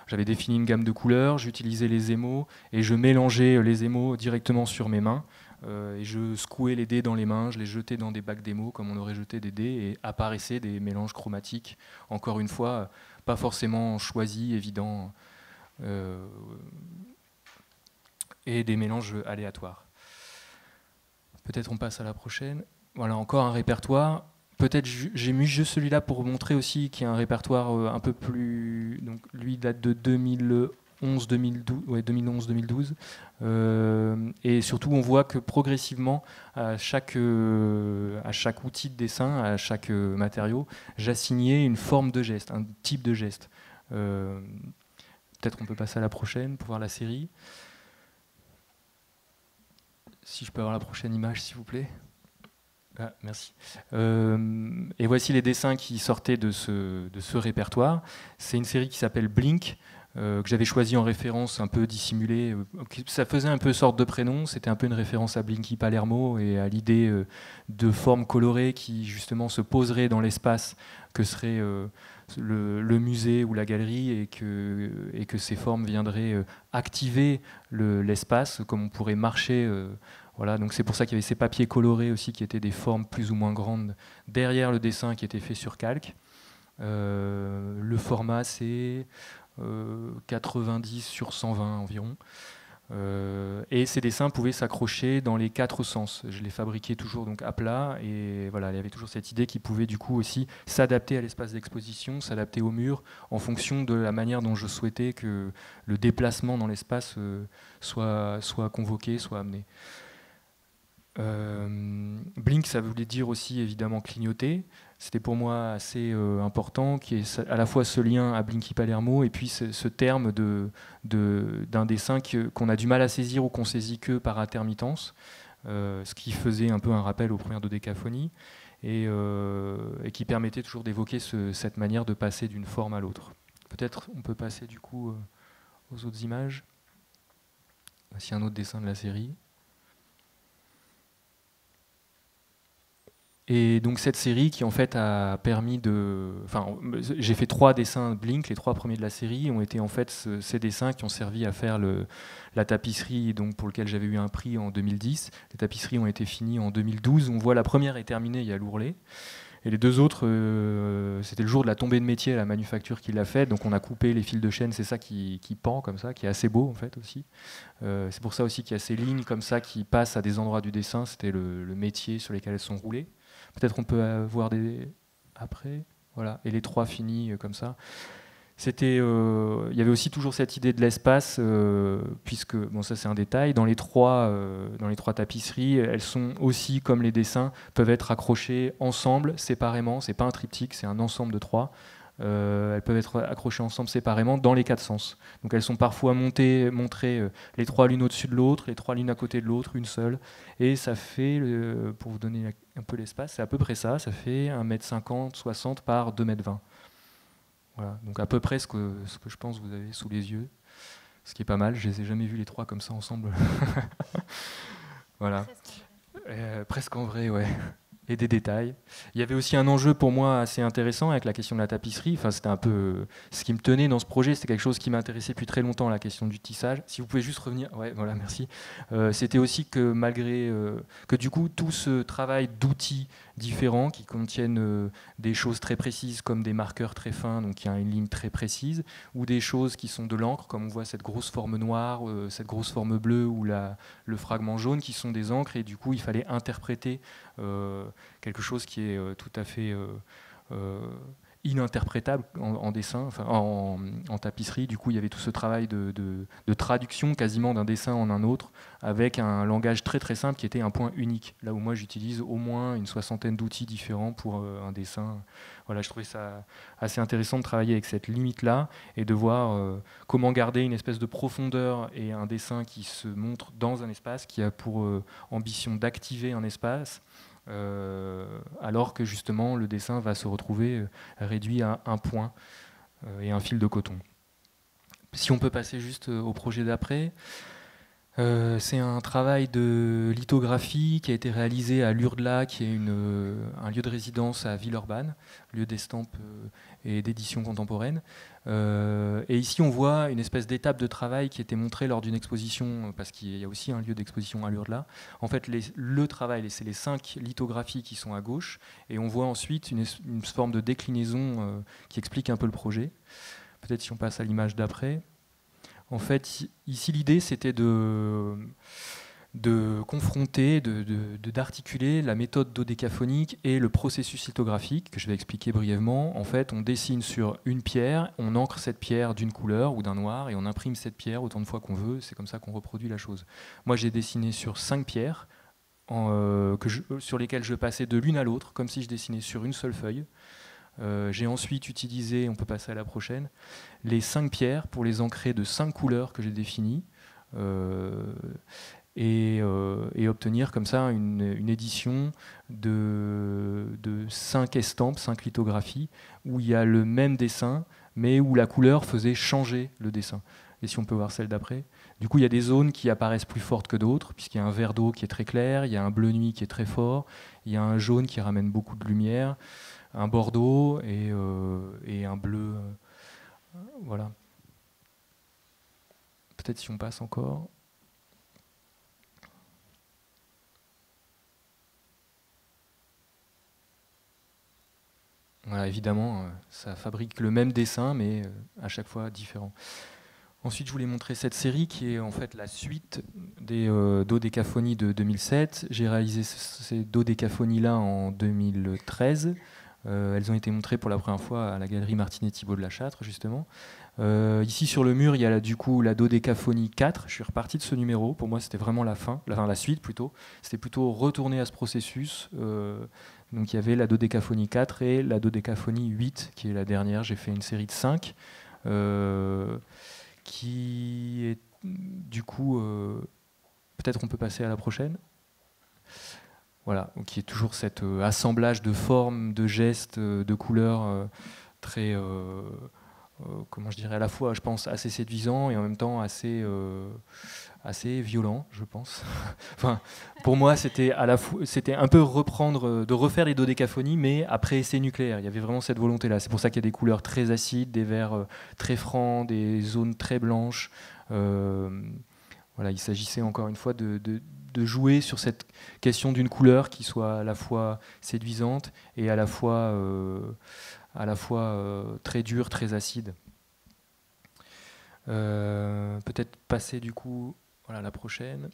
j'avais défini une gamme de couleurs, j'utilisais les émaux, et je mélangeais les émaux directement sur mes mains, et je secouais les dés dans les mains, je les jetais dans des bacs d'émaux comme on aurait jeté des dés, et apparaissaient des mélanges chromatiques, encore une fois, pas forcément choisis, évidents, et des mélanges aléatoires. Peut-être on passe à la prochaine. Voilà, encore un répertoire. Peut-être j'ai mis juste celui-là pour montrer aussi qu'il y a un répertoire un peu plus... Donc, lui date de 2011-2012. Et surtout, on voit que progressivement, à chaque outil de dessin, à chaque matériau, j'assignais une forme de geste, un type de geste. Peut-être on peut passer à la prochaine pour voir la série. Si je peux avoir la prochaine image, s'il vous plaît. Ah, merci. Et voici les dessins qui sortaient de ce répertoire. C'est une série qui s'appelle Blink, que j'avais choisi en référence un peu dissimulée. Ça faisait un peu sorte de prénom, c'était un peu une référence à Blinky Palermo et à l'idée de formes colorées qui justement se poseraient dans l'espace que serait le musée ou la galerie, et que ces formes viendraient activer l'espace, comme on pourrait marcher. Voilà, donc c'est pour ça qu'il y avait ces papiers colorés aussi qui étaient des formes plus ou moins grandes derrière le dessin qui était fait sur calque. Le format c'est 90 sur 120 environ. Et ces dessins pouvaient s'accrocher dans les 4 sens. Je les fabriquais toujours donc à plat, et voilà, il y avait toujours cette idée qu'ils pouvaient du coup aussi s'adapter à l'espace d'exposition, s'adapter au mur en fonction de la manière dont je souhaitais que le déplacement dans l'espace soit convoqué, soit amené. Blink, ça voulait dire aussi évidemment clignoter. C'était pour moi assez important, qui est à la fois ce lien à Blinky Palermo et puis ce terme d'un dessin qu'on a du mal à saisir ou qu'on saisit que par intermittence, ce qui faisait un peu un rappel aux premières dodécaphonies, et qui permettait toujours d'évoquer cette manière de passer d'une forme à l'autre. Peut-être on peut passer du coup aux autres images. Voici un autre dessin de la série. Et donc cette série qui en fait a permis de... Enfin, j'ai fait 3 dessins Blink, les 3 premiers de la série ont été en fait ces dessins qui ont servi à faire la tapisserie, donc pour lequel j'avais eu un prix en 2010. Les tapisseries ont été finies en 2012. On voit la première est terminée, il y a l'ourlet. Et les 2 autres, c'était le jour de la tombée de métier à la manufacture qui l'a fait. Donc on a coupé les fils de chaîne, c'est ça qui pend comme ça, qui est assez beau en fait aussi. C'est pour ça aussi qu'il y a ces lignes comme ça qui passent à des endroits du dessin. C'était le métier sur lesquels elles sont roulées. Peut-être on peut voir après, voilà, et les 3 finis comme ça. Il y avait aussi toujours cette idée de l'espace, puisque, bon ça c'est un détail, dans les 3 tapisseries, elles sont aussi, comme les dessins, peuvent être accrochées ensemble, séparément, c'est pas un triptyque, c'est un ensemble de 3. Elles peuvent être accrochées ensemble séparément dans les 4 sens. Donc elles sont parfois montrées les 3 l'une au-dessus de l'autre, les 3 l'une à côté de l'autre, une seule. Et ça fait, pour vous donner un peu l'espace, c'est à peu près ça, ça fait 1,50 m 60 par 2,20 m. Voilà, donc à peu près ce que je pense vous avez sous les yeux, ce qui est pas mal. Je les ai jamais vus les trois comme ça ensemble. Voilà. Presque en vrai, ouais. Et des détails. Il y avait aussi un enjeu pour moi assez intéressant avec la question de la tapisserie. Enfin, c'était un peu ce qui me tenait dans ce projet. C'était quelque chose qui m'intéressait depuis très longtemps, la question du tissage. Si vous pouvez juste revenir, ouais, voilà, merci. C'était aussi que malgré que du coup tout ce travail d'outils différents qui contiennent des choses très précises comme des marqueurs très fins, donc il y a une ligne très précise, ou des choses qui sont de l'encre, comme on voit cette grosse forme noire, cette grosse forme bleue ou le fragment jaune, qui sont des encres, et du coup il fallait interpréter quelque chose qui est tout à fait ininterprétable en dessin, enfin, en tapisserie. Du coup, il y avait tout ce travail de traduction quasiment d'un dessin en un autre, avec un langage très très simple qui était un point unique. Là où moi, j'utilise au moins une soixantaine d'outils différents pour un dessin. Voilà, je trouvais ça assez intéressant de travailler avec cette limite-là et de voir comment garder une espèce de profondeur et un dessin qui se montre dans un espace, qui a pour ambition d'activer un espace, alors que justement le dessin va se retrouver réduit à un point et un fil de coton. Si on peut passer juste au projet d'après, c'est un travail de lithographie qui a été réalisé à l'Urdla, qui est un lieu de résidence à Villeurbanne, lieu d'estampes et d'édition contemporaine. Et ici, on voit une espèce d'étape de travail qui était montrée lors d'une exposition, parce qu'il y a aussi un lieu d'exposition à l'Urdla. En fait, le travail, c'est les 5 lithographies qui sont à gauche, et on voit ensuite une forme de déclinaison qui explique un peu le projet. Peut-être si on passe à l'image d'après. En fait, ici, l'idée, c'était de confronter, d'articuler la méthode dodécaphonique et le processus lithographique, que je vais expliquer brièvement. En fait, on dessine sur une pierre, on encre cette pierre d'une couleur ou d'un noir, et on imprime cette pierre autant de fois qu'on veut. C'est comme ça qu'on reproduit la chose. Moi, j'ai dessiné sur 5 pierres, sur lesquelles je passais de l'une à l'autre, comme si je dessinais sur une seule feuille. J'ai ensuite utilisé, on peut passer à la prochaine, les 5 pierres pour les ancrer de 5 couleurs que j'ai définies et obtenir comme ça une édition de 5 estampes, 5 lithographies, où il y a le même dessin, mais où la couleur faisait changer le dessin. Et si on peut voir celle d'après. Du coup, il y a des zones qui apparaissent plus fortes que d'autres, puisqu'il y a un vert d'eau qui est très clair, il y a un bleu nuit qui est très fort, il y a un jaune qui ramène beaucoup de lumière, un bordeaux et un bleu. Voilà. Peut-être si on passe encore. Voilà, évidemment, ça fabrique le même dessin, mais à chaque fois différent. Ensuite, je voulais montrer cette série qui est en fait la suite des dodécaphonies de 2007. J'ai réalisé ces dodécaphonies-là en 2013. Elles ont été montrées pour la première fois à la galerie Martinet-Thibault de la Châtre, justement. Ici, sur le mur, il y a du coup la dodécaphonie 4. Je suis reparti de ce numéro. Pour moi, c'était vraiment la fin, la suite plutôt. C'était plutôt retourner à ce processus. Donc, il y avait la dodécaphonie 4 et la dodécaphonie 8, qui est la dernière. J'ai fait une série de 5. Qui est du coup, peut-être on peut passer à la prochaine. Voilà, donc il y a toujours cet assemblage de formes, de gestes, de couleurs très, comment je dirais, à la fois, je pense, assez séduisant et en même temps assez violent, je pense. Enfin, pour moi, c'était un peu de refaire les dodécaphonies, mais après essai nucléaire. Il y avait vraiment cette volonté-là. C'est pour ça qu'il y a des couleurs très acides, des verts très francs, des zones très blanches. Voilà, il s'agissait encore une fois de jouer sur cette question d'une couleur qui soit à la fois séduisante et à la fois très dure, très acide. Peut-être passer du coup, voilà, la prochaine.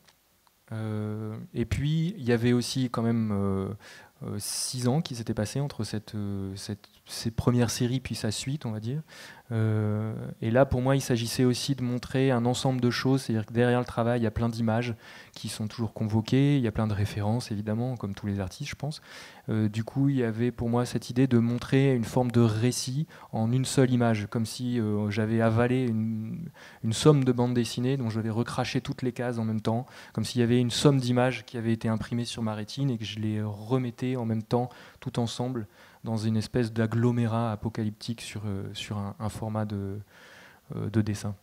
Et puis il y avait aussi quand même 6 ans qui s'étaient passés entre ces premières séries puis sa suite, on va dire. Et là, pour moi, il s'agissait aussi de montrer un ensemble de choses, c'est-à-dire que derrière le travail, il y a plein d'images qui sont toujours convoquées, il y a plein de références, évidemment, comme tous les artistes, je pense. Du coup, il y avait pour moi cette idée de montrer une forme de récit en une seule image, comme si j'avais avalé une somme de bandes dessinées dont je vais recracher toutes les cases en même temps, comme s'il y avait une somme d'images qui avait été imprimée sur ma rétine et que je les remettais projetés en même temps, tout ensemble, dans une espèce d'agglomérat apocalyptique sur un format de dessin.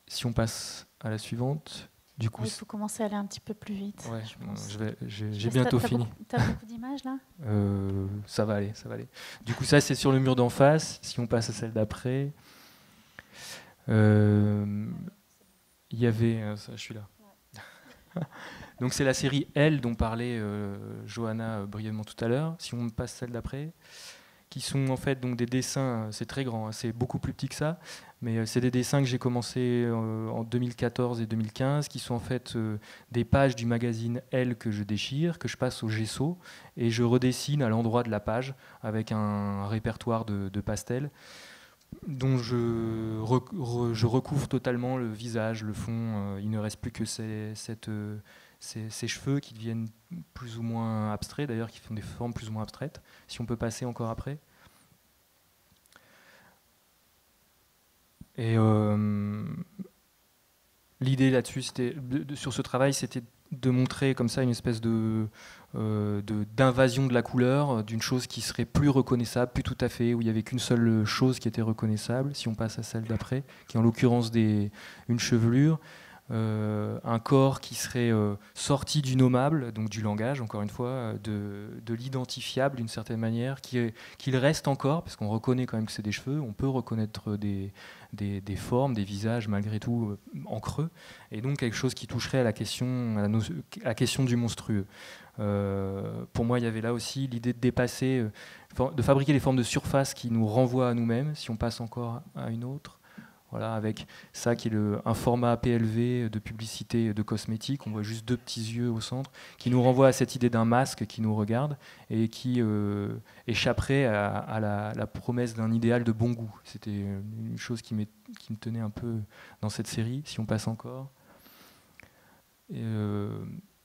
Si on passe à la suivante, du coup...
Il faut commencer à aller un petit peu plus vite.
Ouais,
je pense.
j'ai bientôt fini.
T'as beaucoup d'images là?
Ça va aller, ça va aller. Du coup, ça, c'est sur le mur d'en face. Si on passe à celle d'après... Il y avait... ça, je suis là. Donc c'est la série Elle dont parlait Johanna brièvement tout à l'heure. Si on passe celle d'après, qui sont en fait donc des dessins, c'est très grand, hein, c'est beaucoup plus petit que ça, mais c'est des dessins que j'ai commencé en 2014 et 2015, qui sont en fait des pages du magazine Elle que je déchire, que je passe au gesso, et je redessine à l'endroit de la page avec un répertoire de pastels, dont je recouvre totalement le visage, le fond. Il ne reste plus que ces cheveux qui deviennent plus ou moins abstraits, d'ailleurs, qui font des formes plus ou moins abstraites. Si on peut passer encore après. Et l'idée là-dessus, sur ce travail, c'était de montrer comme ça une espèce d'invasion de la couleur, d'une chose qui serait plus reconnaissable, plus tout à fait, où il n'y avait qu'une seule chose qui était reconnaissable, si on passe à celle d'après, qui est en l'occurrence une chevelure, un corps qui serait sorti du nommable, donc du langage, encore une fois, de l'identifiable d'une certaine manière, qu'il reste encore, parce qu'on reconnaît quand même que c'est des cheveux, on peut reconnaître des formes, des visages malgré tout en creux, et donc quelque chose qui toucherait à la question du monstrueux. Pour moi, il y avait là aussi l'idée de dépasser, de fabriquer des formes de surface qui nous renvoient à nous-mêmes, si on passe encore à une autre. Voilà, avec ça qui est un format PLV de publicité de cosmétiques, on voit juste 2 petits yeux au centre, qui nous renvoie à cette idée d'un masque qui nous regarde et qui échapperait à la promesse d'un idéal de bon goût. C'était une chose qui me tenait un peu dans cette série, si on passe encore. Et,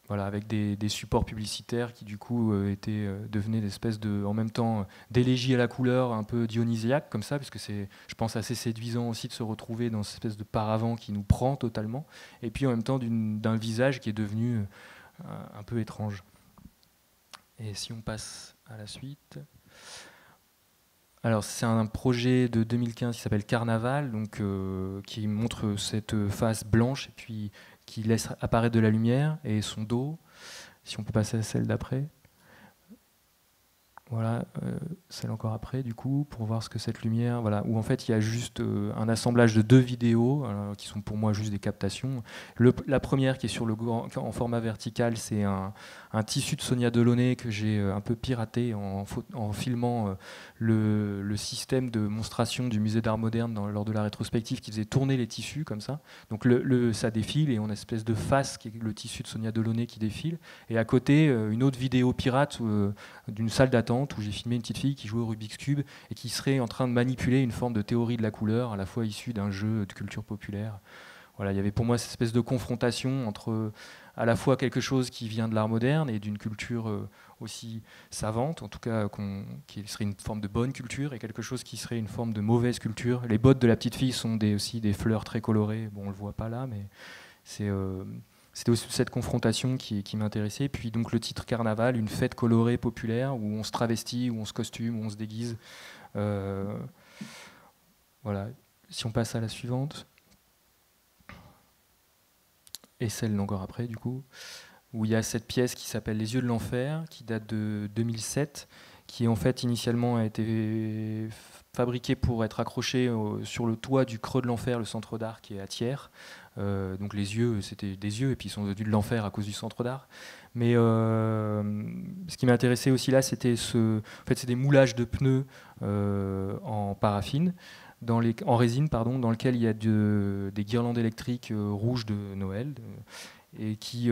voilà, avec des supports publicitaires qui du coup devenaient des espèces en même temps d'élégie à la couleur un peu dionysiaque comme ça, parce que c'est, je pense, assez séduisant aussi de se retrouver dans cette espèce de paravent qui nous prend totalement, et puis en même temps d'un visage qui est devenu un peu étrange. Et si on passe à la suite... Alors c'est un projet de 2015 qui s'appelle Carnaval, donc, qui montre cette face blanche et puis qui laisse apparaître de la lumière et son dos. Si on peut passer à celle d'après. Voilà, celle encore après, du coup, pour voir ce que cette lumière, voilà, où en fait il y a juste un assemblage de 2 vidéos qui sont pour moi juste des captations. La première qui est en format vertical, c'est un tissu de Sonia Delaunay que j'ai un peu piraté en filmant le système de monstration du musée d'art moderne lors de la rétrospective qui faisait tourner les tissus comme ça. Donc ça défile et on a une espèce de face qui est le tissu de Sonia Delaunay qui défile. Et à côté, une autre vidéo pirate d'une salle d'attente où j'ai filmé une petite fille qui jouait au Rubik's Cube et qui serait en train de manipuler une forme de théorie de la couleur, à la fois issue d'un jeu de culture populaire. Voilà, il y avait pour moi cette espèce de confrontation entre à la fois quelque chose qui vient de l'art moderne et d'une culture aussi savante, en tout cas qui serait une forme de bonne culture, et quelque chose qui serait une forme de mauvaise culture. Les bottes de la petite fille sont aussi des fleurs très colorées. Bon, on le voit pas là, mais c'était aussi cette confrontation qui m'intéressait. Puis donc le titre Carnaval, une fête colorée populaire où on se travestit, où on se costume, où on se déguise. Voilà. Si on passe à la suivante. Et celle encore après, du coup, où il y a cette pièce qui s'appelle Les Yeux de l'Enfer, qui date de 2007, qui en fait initialement a été fabriquée pour être accrochée sur le toit du Creux de l'Enfer, le centre d'art qui est à Thiers. Donc les yeux, c'était des yeux, et puis ils sont devenus de l'enfer à cause du centre d'art. Mais ce qui m'intéressait aussi là, c'était en fait, c'est des moulages de pneus en paraffine, en résine, pardon, dans lequel il y a des guirlandes électriques rouges de Noël. Et qui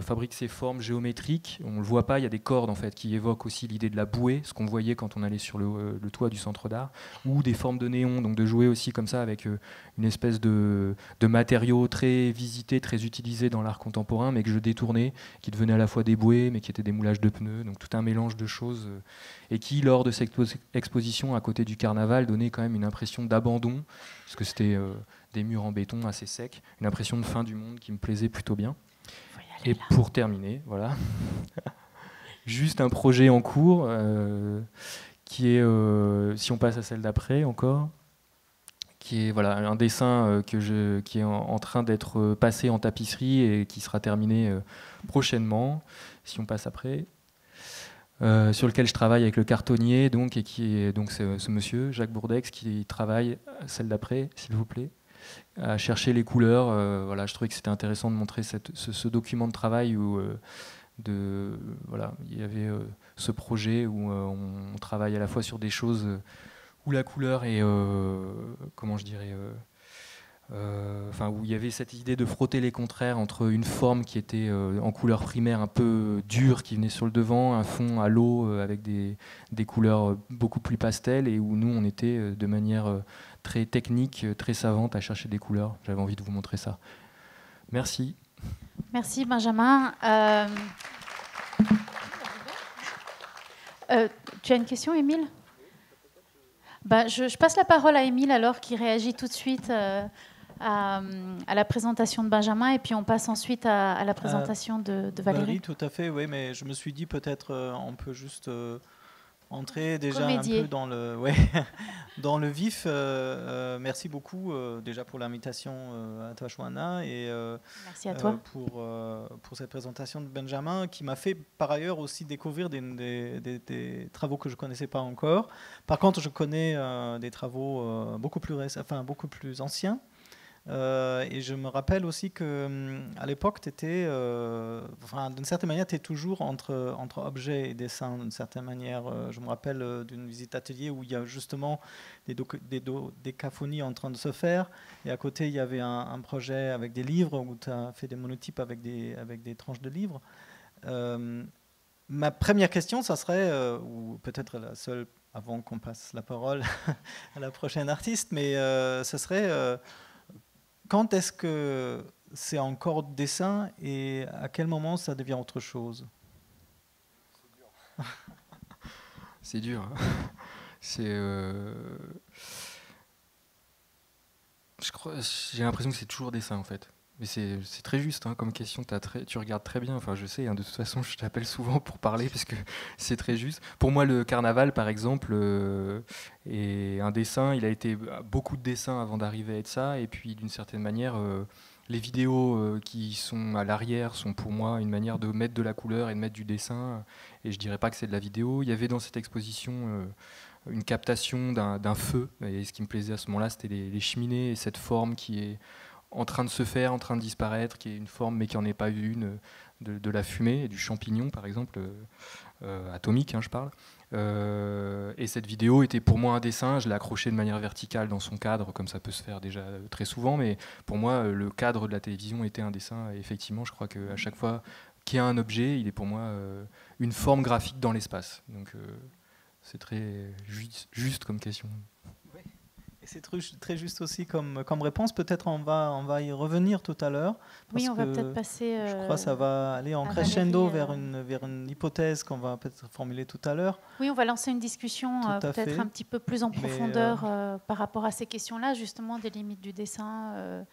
fabrique ces formes géométriques. On ne le voit pas, il y a des cordes en fait, qui évoquent aussi l'idée de la bouée, ce qu'on voyait quand on allait sur le toit du centre d'art, ou des formes de néon, donc de jouer aussi comme ça avec une espèce de matériaux très visités, très utilisés dans l'art contemporain, mais que je détournais, qui devenaient à la fois des bouées, mais qui étaient des moulages de pneus, donc tout un mélange de choses, et qui, lors de cette exposition à côté du Carnaval, donnait quand même une impression d'abandon, parce que c'était des murs en béton assez secs, une impression de fin du monde qui me plaisait plutôt bien. Et pour terminer, voilà, juste un projet en cours qui est, si on passe à celle d'après encore, qui est voilà, un dessin qui est en train d'être passé en tapisserie et qui sera terminé prochainement, si on passe après. Sur lequel je travaille avec le cartonnier, donc, et qui est donc ce monsieur, Jacques Bourdex, qui travaille, celle d'après, s'il vous plaît, à chercher les couleurs. Voilà, je trouvais que c'était intéressant de montrer ce document de travail où voilà, il y avait ce projet où on travaille à la fois sur des choses où la couleur est, comment je dirais, où il y avait cette idée de frotter les contraires entre une forme qui était en couleur primaire un peu dure qui venait sur le devant, un fond à l'eau avec des couleurs beaucoup plus pastel, et où nous on était de manière très technique, très savante à chercher des couleurs. J'avais envie de vous montrer ça. Merci.
Merci Benjamin. Tu as une question, Émile ? Je passe la parole à Émile alors, qui réagit tout de suite à la présentation de Benjamin, et puis on passe ensuite à la présentation de Valérie.
Oui, tout à fait, oui, mais je me suis dit peut-être on peut juste entrer déjà
Comédier.
un peu dans le vif. Merci beaucoup déjà pour l'invitation à toi, Chouana, et
merci à toi
pour cette présentation de Benjamin, qui m'a fait par ailleurs aussi découvrir des travaux que je ne connaissais pas encore. Par contre, je connais des travaux beaucoup plus anciens. Et je me rappelle aussi qu'à l'époque, tu étais, d'une certaine manière, tu es toujours entre objet et dessin, d'une certaine manière. Je me rappelle d'une visite atelier où il y a justement des décaphonies en train de se faire, et à côté, il y avait un projet avec des livres, où tu as fait des monotypes avec des tranches de livres. Ma première question, ça serait, ou peut-être la seule avant qu'on passe la parole à la prochaine artiste, mais ce serait... quand est-ce que c'est encore dessin et à quel moment ça devient autre chose ?
C'est dur. J'ai l'impression que c'est toujours dessin en fait. Mais c'est très juste comme question, tu regardes très bien, enfin je sais, de toute façon je t'appelle souvent pour parler parce que c'est très juste. Pour moi le carnaval par exemple est un dessin, il a été beaucoup de dessins avant d'arriver à être ça, et puis d'une certaine manière les vidéos qui sont à l'arrière sont pour moi une manière de mettre de la couleur et de mettre du dessin, et je dirais pas que c'est de la vidéo. Il y avait dans cette exposition une captation d'un feu, et ce qui me plaisait à ce moment-là c'était les cheminées et cette forme qui est en train de se faire, en train de disparaître, qui est une forme mais qui n'en est pas une, de la fumée et du champignon par exemple, atomique je parle. Et cette vidéo était pour moi un dessin, je l'ai accroché de manière verticale dans son cadre, comme ça peut se faire déjà très souvent, mais pour moi le cadre de la télévision était un dessin, et effectivement je crois qu'à chaque fois qu'il y a un objet, il est pour moi une forme graphique dans l'espace. Donc c'est très juste comme question.
C'est très juste aussi comme réponse. Peut-être on va y revenir tout à l'heure.
Oui, on va peut-être passer...
je crois que ça va aller en crescendo vers une hypothèse qu'on va peut-être formuler tout à l'heure.
Oui, on va lancer une discussion peut-être un petit peu plus en profondeur par rapport à ces questions-là, justement, des limites du dessin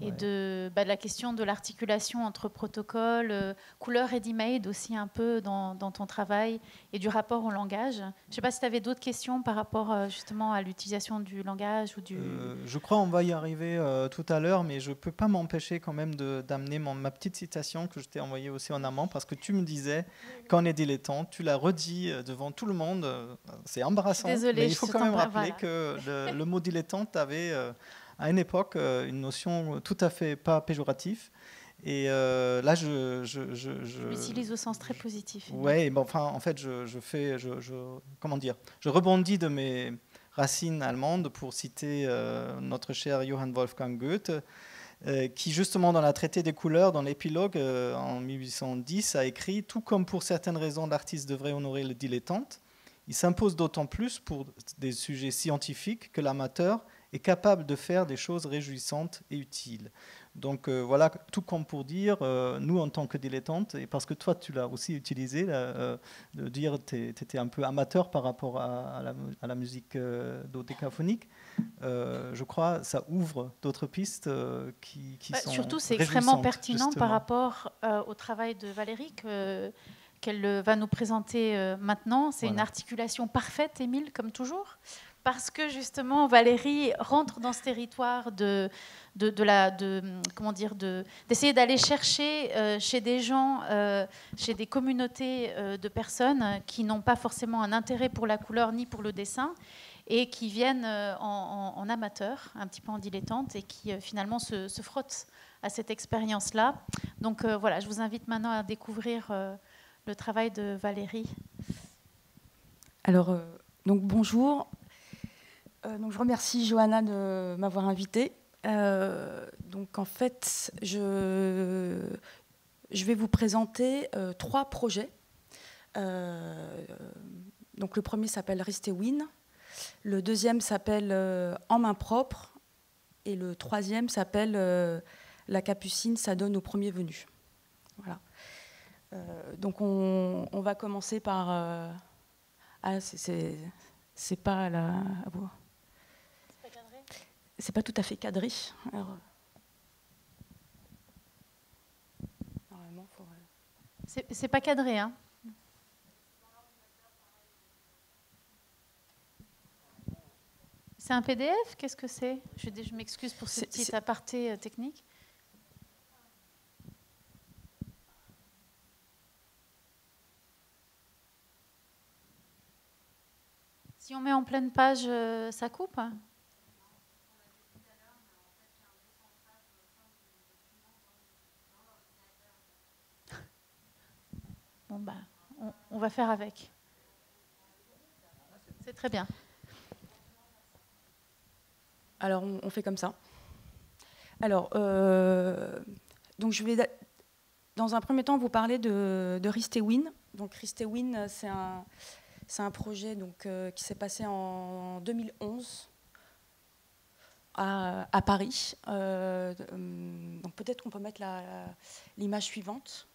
et de la question de l'articulation entre protocole, couleur ready-made aussi un peu dans ton travail, et du rapport au langage. Je ne sais pas si tu avais d'autres questions par rapport justement à l'utilisation du langage ou du...
Je crois qu'on va y arriver tout à l'heure, mais je ne peux pas m'empêcher quand même d'amener ma petite citation que je t'ai envoyée aussi en amont, parce que tu me disais, quand on est dilettante, tu l'as redit devant tout le monde, c'est embarrassant.
Désolée,
mais il faut quand même rappeler que le mot dilettante avait... à une époque, une notion tout à fait pas péjorative. Et là, je
l'utilise au sens très positif.
Oui, en fait, comment dire, je rebondis de mes racines allemandes pour citer notre cher Johann Wolfgang Goethe, qui justement dans la Traité des couleurs, dans l'épilogue en 1810, a écrit « Tout comme pour certaines raisons l'artiste devrait honorer le dilettante, il s'impose d'autant plus pour des sujets scientifiques que l'amateur est capable de faire des choses réjouissantes et utiles. » Donc voilà, tout comme pour dire, nous en tant que dilettantes, et parce que toi tu l'as aussi utilisé, de dire que tu étais un peu amateur par rapport à la musique dodécaphonique, je crois ça ouvre d'autres pistes qui sont
surtout c'est extrêmement pertinent
justement.
Par rapport au travail de Valérie, qu'elle va nous présenter maintenant. C'est une
Voilà.
articulation parfaite, Émile, comme toujours, parce que justement Valérie rentre dans ce territoire d'essayer d'aller chercher chez des gens, chez des communautés de personnes qui n'ont pas forcément un intérêt pour la couleur ni pour le dessin, et qui viennent en amateurs, un petit peu en dilettante, et qui finalement se frottent à cette expérience-là. Donc voilà, je vous invite maintenant à découvrir le travail de Valérie.
Alors, donc bonjour. Donc je remercie Johanna de m'avoir invitée. Donc en fait, je vais vous présenter 3 projets. Donc le premier s'appelle Ristewin, le deuxième s'appelle En main propre, et le troisième s'appelle La Capucine s'adonne au premier venu. Voilà. Donc on va commencer par... c'est pas la... C'est pas tout à fait cadré. Alors, normalement,
c'est pas cadré, hein. C'est un PDF? Qu'est-ce que c'est? Je m'excuse pour ce petit aparté technique. Si on met en pleine page, ça coupe? Bon, bah, on va faire avec. C'est très bien.
Alors, on fait comme ça. Alors, donc je vais, dans un premier temps, vous parler de Ristewin. Donc, Ristewin, c'est un projet donc, qui s'est passé en 2011 à Paris. Donc, peut-être qu'on peut mettre l'image suivante.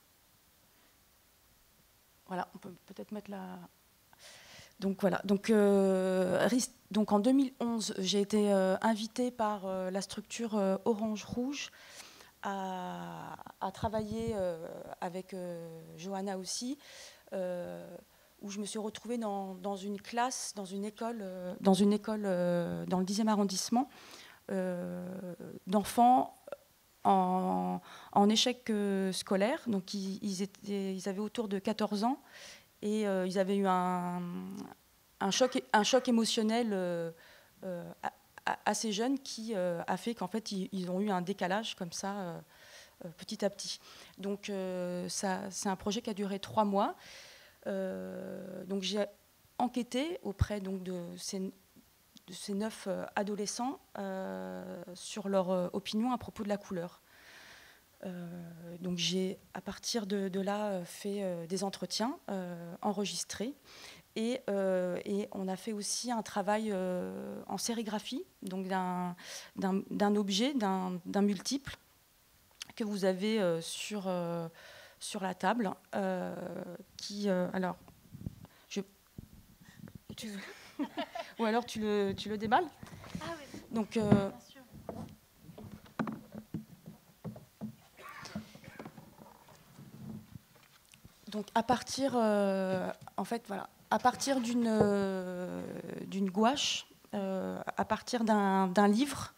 Voilà, on peut peut-être mettre la... Donc voilà, donc en 2011, j'ai été invitée par la structure Orange Rouge à travailler avec Johanna aussi, où je me suis retrouvée dans une classe, dans une école dans le 10e arrondissement, d'enfants en échec scolaire. Donc ils avaient autour de 14 ans et ils avaient eu un choc émotionnel assez jeune qui a fait qu'en fait ils ont eu un décalage comme ça petit à petit. Donc c'est un projet qui a duré 3 mois. Donc j'ai enquêté auprès donc, de ces 9 adolescents sur leur opinion à propos de la couleur. Donc j'ai à partir de là fait des entretiens enregistrés et on a fait aussi un travail en sérigraphie, donc d'un objet, d'un multiple que vous avez sur la table alors ou alors tu le déballes.
Ah oui.
Donc
bien sûr.
Donc à partir, en fait, voilà, à partir d'une gouache, à partir d'un livre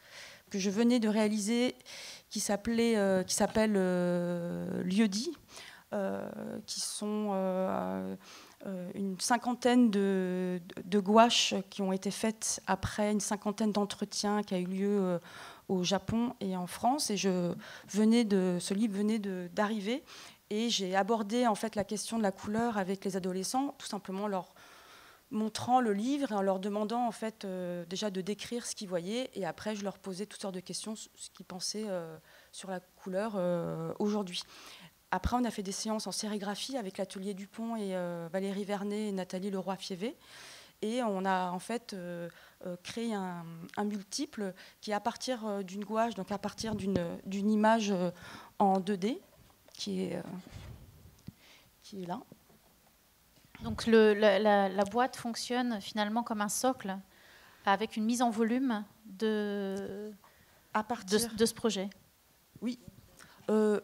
que je venais de réaliser, qui s'appelle Lieux-dits, qui sont une cinquantaine de gouaches qui ont été faites après une cinquantaine d'entretiens qui a eu lieu au Japon et en France. Et ce livre venait d'arriver. Et j'ai abordé en fait la question de la couleur avec les adolescents, tout simplement en leur montrant le livre et en leur demandant en fait déjà de décrire ce qu'ils voyaient. Et après, je leur posais toutes sortes de questions, ce qu'ils pensaient sur la couleur aujourd'hui. Après, on a fait des séances en sérigraphie avec l'atelier Dupont et Valérie Vernet et Nathalie Leroy-Fievé. Et on a en fait créé un multiple qui, à partir d'une gouache, donc à partir d'une image en 2D, qui est là.
Donc la boîte fonctionne finalement comme un socle avec une mise en volume de ce projet.
Oui, on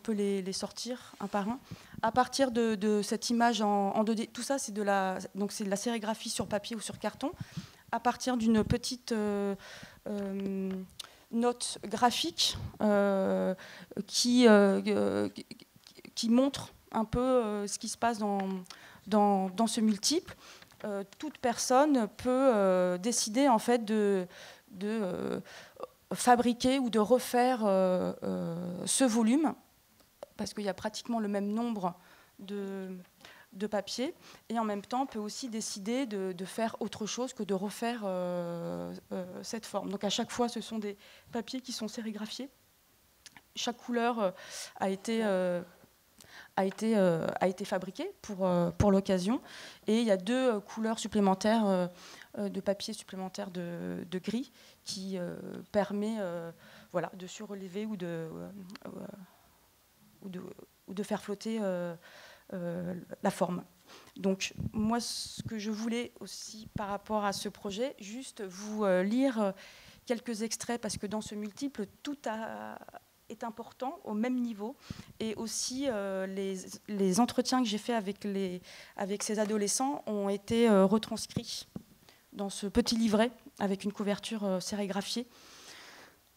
peut les sortir un par un. à partir de cette image en 2D, tout ça, c'est de la sérigraphie sur papier ou sur carton, à partir d'une petite note graphique qui montre un peu ce qui se passe dans ce multiple. Toute personne peut décider en fait de fabriquer ou de refaire ce volume, parce qu'il y a pratiquement le même nombre de papiers, et en même temps peut aussi décider de faire autre chose que de refaire cette forme. Donc à chaque fois, ce sont des papiers qui sont sérigraphiés. Chaque couleur a été fabriquée pour l'occasion, et il y a 2 couleurs supplémentaires de papier supplémentaire de gris qui permet voilà, de surrelever ou de faire flotter la forme. Donc moi, ce que je voulais aussi par rapport à ce projet, juste vous lire quelques extraits, parce que dans ce multiple, tout est important au même niveau, et aussi les entretiens que j'ai faits avec ces adolescents ont été retranscrits dans ce petit livret avec une couverture sérigraphiée.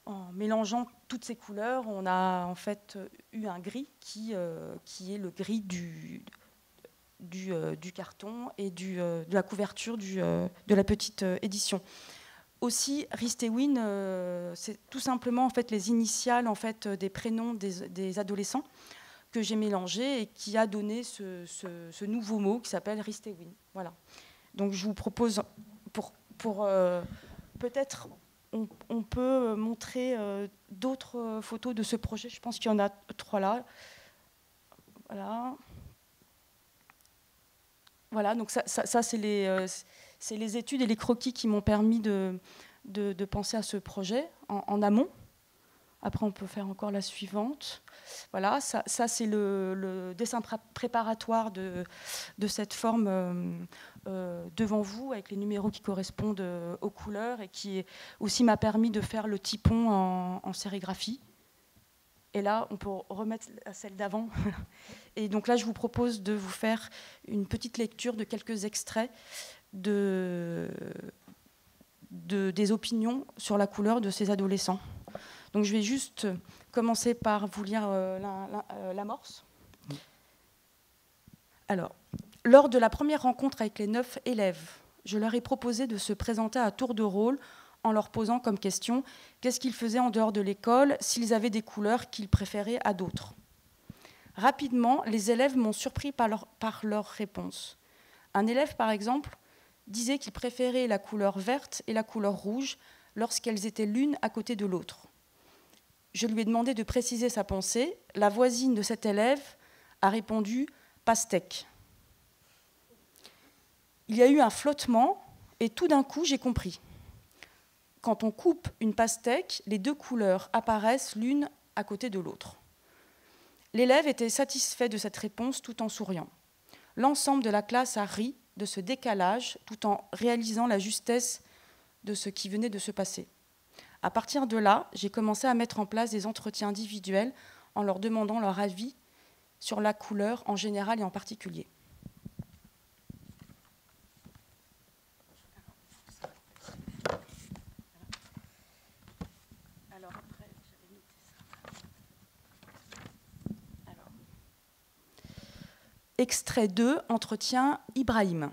En mélangeant toutes ces couleurs, on a en fait eu un gris qui est le gris du carton et de la couverture de la petite édition. Aussi, Ristewin, c'est tout simplement en fait les initiales en fait des prénoms des adolescents que j'ai mélangés et qui a donné ce nouveau mot qui s'appelle Ristewin. Voilà. Donc je vous propose pour peut-être on peut montrer d'autres photos de ce projet. Je pense qu'il y en a 3 là. Voilà. Voilà, donc ça c'est les études et les croquis qui m'ont permis de penser à ce projet en amont. Après, on peut faire encore la suivante. Voilà, ça c'est le dessin préparatoire de cette forme devant vous, avec les numéros qui correspondent aux couleurs, et qui aussi m'a permis de faire le typon en sérigraphie. Et là, on peut remettre celle d'avant. Et donc là, je vous propose de vous faire une petite lecture de quelques extraits des opinions sur la couleur de ces adolescents. Donc je vais juste commencer par vous lire l'amorce. Alors, lors de la première rencontre avec les 9 élèves, je leur ai proposé de se présenter à tour de rôle en leur posant comme question qu'est-ce qu'ils faisaient en dehors de l'école, s'ils avaient des couleurs qu'ils préféraient à d'autres. Rapidement, les élèves m'ont surpris par leurs réponses. Un élève, par exemple, disait qu'il préférait la couleur verte et la couleur rouge lorsqu'elles étaient l'une à côté de l'autre. Je lui ai demandé de préciser sa pensée. La voisine de cet élève a répondu « pastèque ». Il y a eu un flottement et tout d'un coup, j'ai compris. Quand on coupe une pastèque, les 2 couleurs apparaissent l'une à côté de l'autre. L'élève était satisfait de cette réponse tout en souriant. L'ensemble de la classe a ri de ce décalage tout en réalisant la justesse de ce qui venait de se passer. À partir de là, j'ai commencé à mettre en place des entretiens individuels en leur demandant leur avis sur la couleur en général et en particulier. Extrait 2, entretien Ibrahim.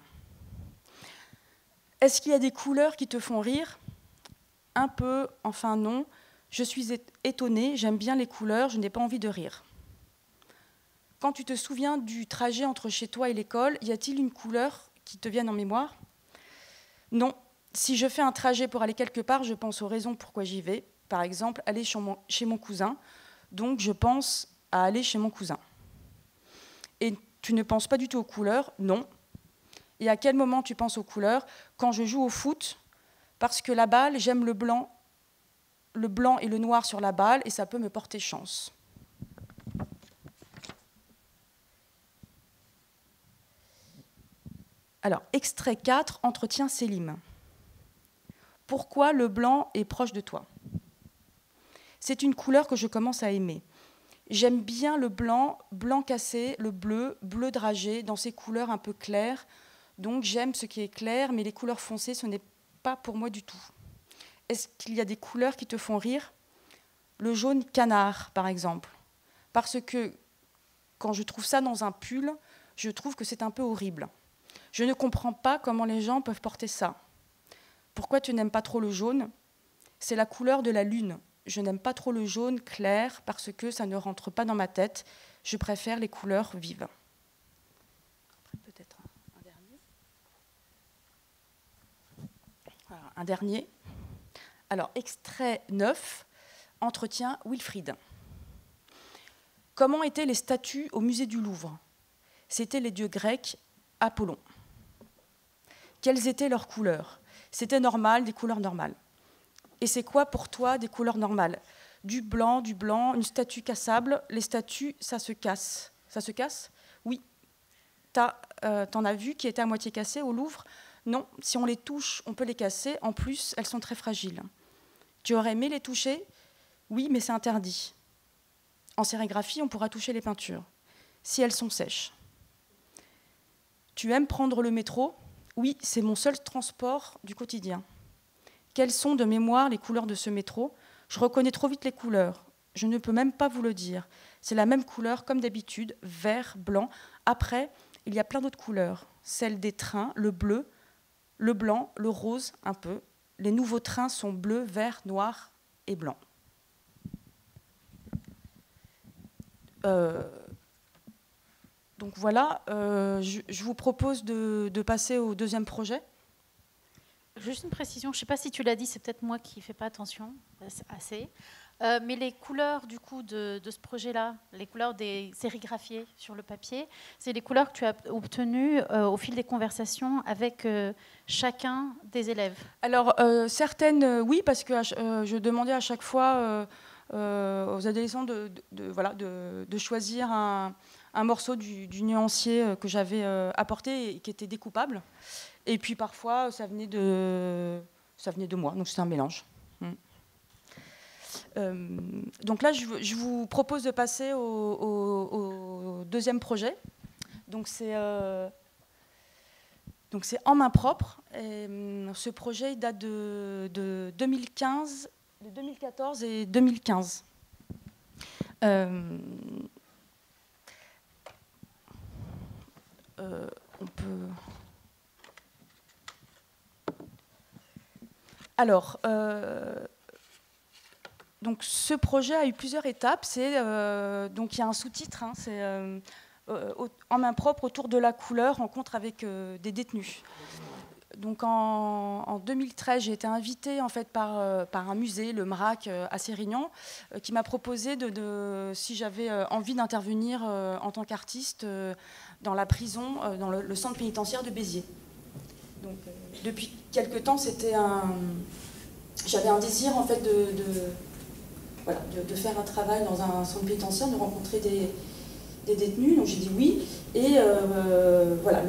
Est-ce qu'il y a des couleurs qui te font rire ? Un peu, enfin non. Je suis étonnée, j'aime bien les couleurs, je n'ai pas envie de rire. Quand tu te souviens du trajet entre chez toi et l'école, y a-t-il une couleur qui te vienne en mémoire ? Non. Si je fais un trajet pour aller quelque part, je pense aux raisons pourquoi j'y vais. Par exemple, aller chez mon cousin. Donc, je pense à aller chez mon cousin. Et tu ne penses pas du tout aux couleurs ? Non. Et à quel moment tu penses aux couleurs ? Quand je joue au foot, parce que la balle, j'aime le blanc et le noir sur la balle, et ça peut me porter chance. Alors, extrait 4, entretien Célim. Pourquoi le blanc est proche de toi ? C'est une couleur que je commence à aimer. J'aime bien le blanc, blanc cassé, le bleu, bleu dragé, dans ces couleurs un peu claires. Donc j'aime ce qui est clair, mais les couleurs foncées, ce n'est pas pour moi du tout. Est-ce qu'il y a des couleurs qui te font rire? Le jaune canard, par exemple. Parce que quand je trouve ça dans un pull, je trouve que c'est un peu horrible. Je ne comprends pas comment les gens peuvent porter ça. Pourquoi tu n'aimes pas trop le jaune? C'est la couleur de la lune. Je n'aime pas trop le jaune clair parce que ça ne rentre pas dans ma tête. Je préfère les couleurs vives. Après, peut-être un dernier. Voilà, un dernier. Alors, extrait 9, entretien Wilfried. Comment étaient les statues au musée du Louvre? C'étaient les dieux grecs, Apollon. Quelles étaient leurs couleurs? C'était normal, des couleurs normales. Et c'est quoi pour toi des couleurs normales? Du blanc, une statue cassable. Les statues, ça se casse. Ça se casse? Oui. T'en as vu qui étaient à moitié cassées au Louvre? Non, si on les touche, on peut les casser. En plus, elles sont très fragiles. Tu aurais aimé les toucher? Oui, mais c'est interdit. En sérigraphie, on pourra toucher les peintures, si elles sont sèches. Tu aimes prendre le métro? Oui, c'est mon seul transport du quotidien. Quelles sont de mémoire les couleurs de ce métro? Je reconnais trop vite les couleurs. Je ne peux même pas vous le dire. C'est la même couleur comme d'habitude, vert, blanc. Après, il y a plein d'autres couleurs. Celles des trains, le bleu, le blanc, le rose, un peu. Les nouveaux trains sont bleus, vert, noir et blanc. Donc voilà, je vous propose de passer au deuxième projet.
Juste une précision, je ne sais pas si tu l'as dit, c'est peut-être moi qui ne fais pas attention assez. Mais les couleurs du coup de ce projet-là, les couleurs des sérigraphiés sur le papier, c'est les couleurs que tu as obtenues au fil des conversations avec chacun des élèves.
Alors certaines, oui, parce que je demandais à chaque fois aux adolescents de choisir un morceau du nuancier que j'avais apporté et qui était découpable. Et puis parfois, ça venait de moi, donc c'est un mélange. Donc là, je vous propose de passer au deuxième projet. Donc c'est en main propre. Et, ce projet il date de 2015, de 2014 et 2015. On peut... Alors, donc ce projet a eu plusieurs étapes. Donc il y a un sous-titre, hein, c'est en main propre autour de la couleur, rencontre avec des détenus. Donc en 2013, j'ai été invitée en fait par un musée, le MRAC à Sérignan, qui m'a proposé si j'avais envie d'intervenir en tant qu'artiste dans la prison, dans le centre pénitentiaire de Béziers. Donc, depuis quelque temps, j'avais un désir en fait de faire un travail dans un centre pénitentiaire, de rencontrer des détenus. Donc j'ai dit oui. Et voilà,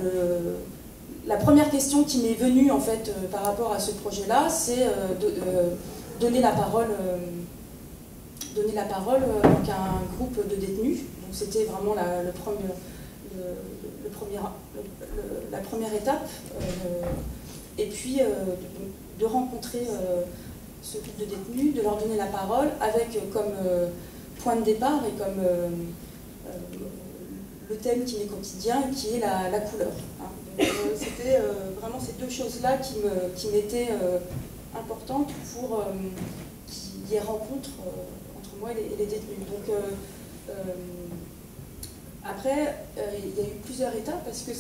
la première question qui m'est venue en fait par rapport à ce projet-là, c'est donner la parole donc à un groupe de détenus. Donc c'était vraiment la première étape, et puis de rencontrer ce groupe de détenus, de leur donner la parole avec comme point de départ et comme le thème qui m'est quotidien, qui est la couleur. Hein. C'était vraiment ces deux choses-là qui m'étaient importantes pour qu'il y ait rencontre entre moi et les détenus. Donc, après, il y a eu plusieurs étapes parce que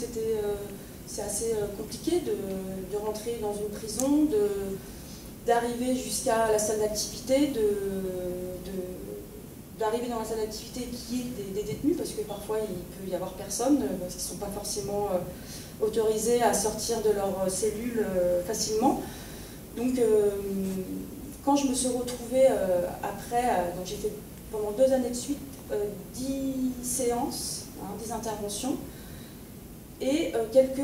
c'est assez compliqué de rentrer dans une prison, d'arriver jusqu'à la salle d'activité, d'arriver dans la salle d'activité qui est des détenus, parce que parfois il peut y avoir personne, parce qu'ils ne sont pas forcément autorisés à sortir de leur cellule facilement. Donc quand je me suis retrouvée après, donc j'ai fait pendant 2 années de suite 10 séances, 10 interventions, et quelques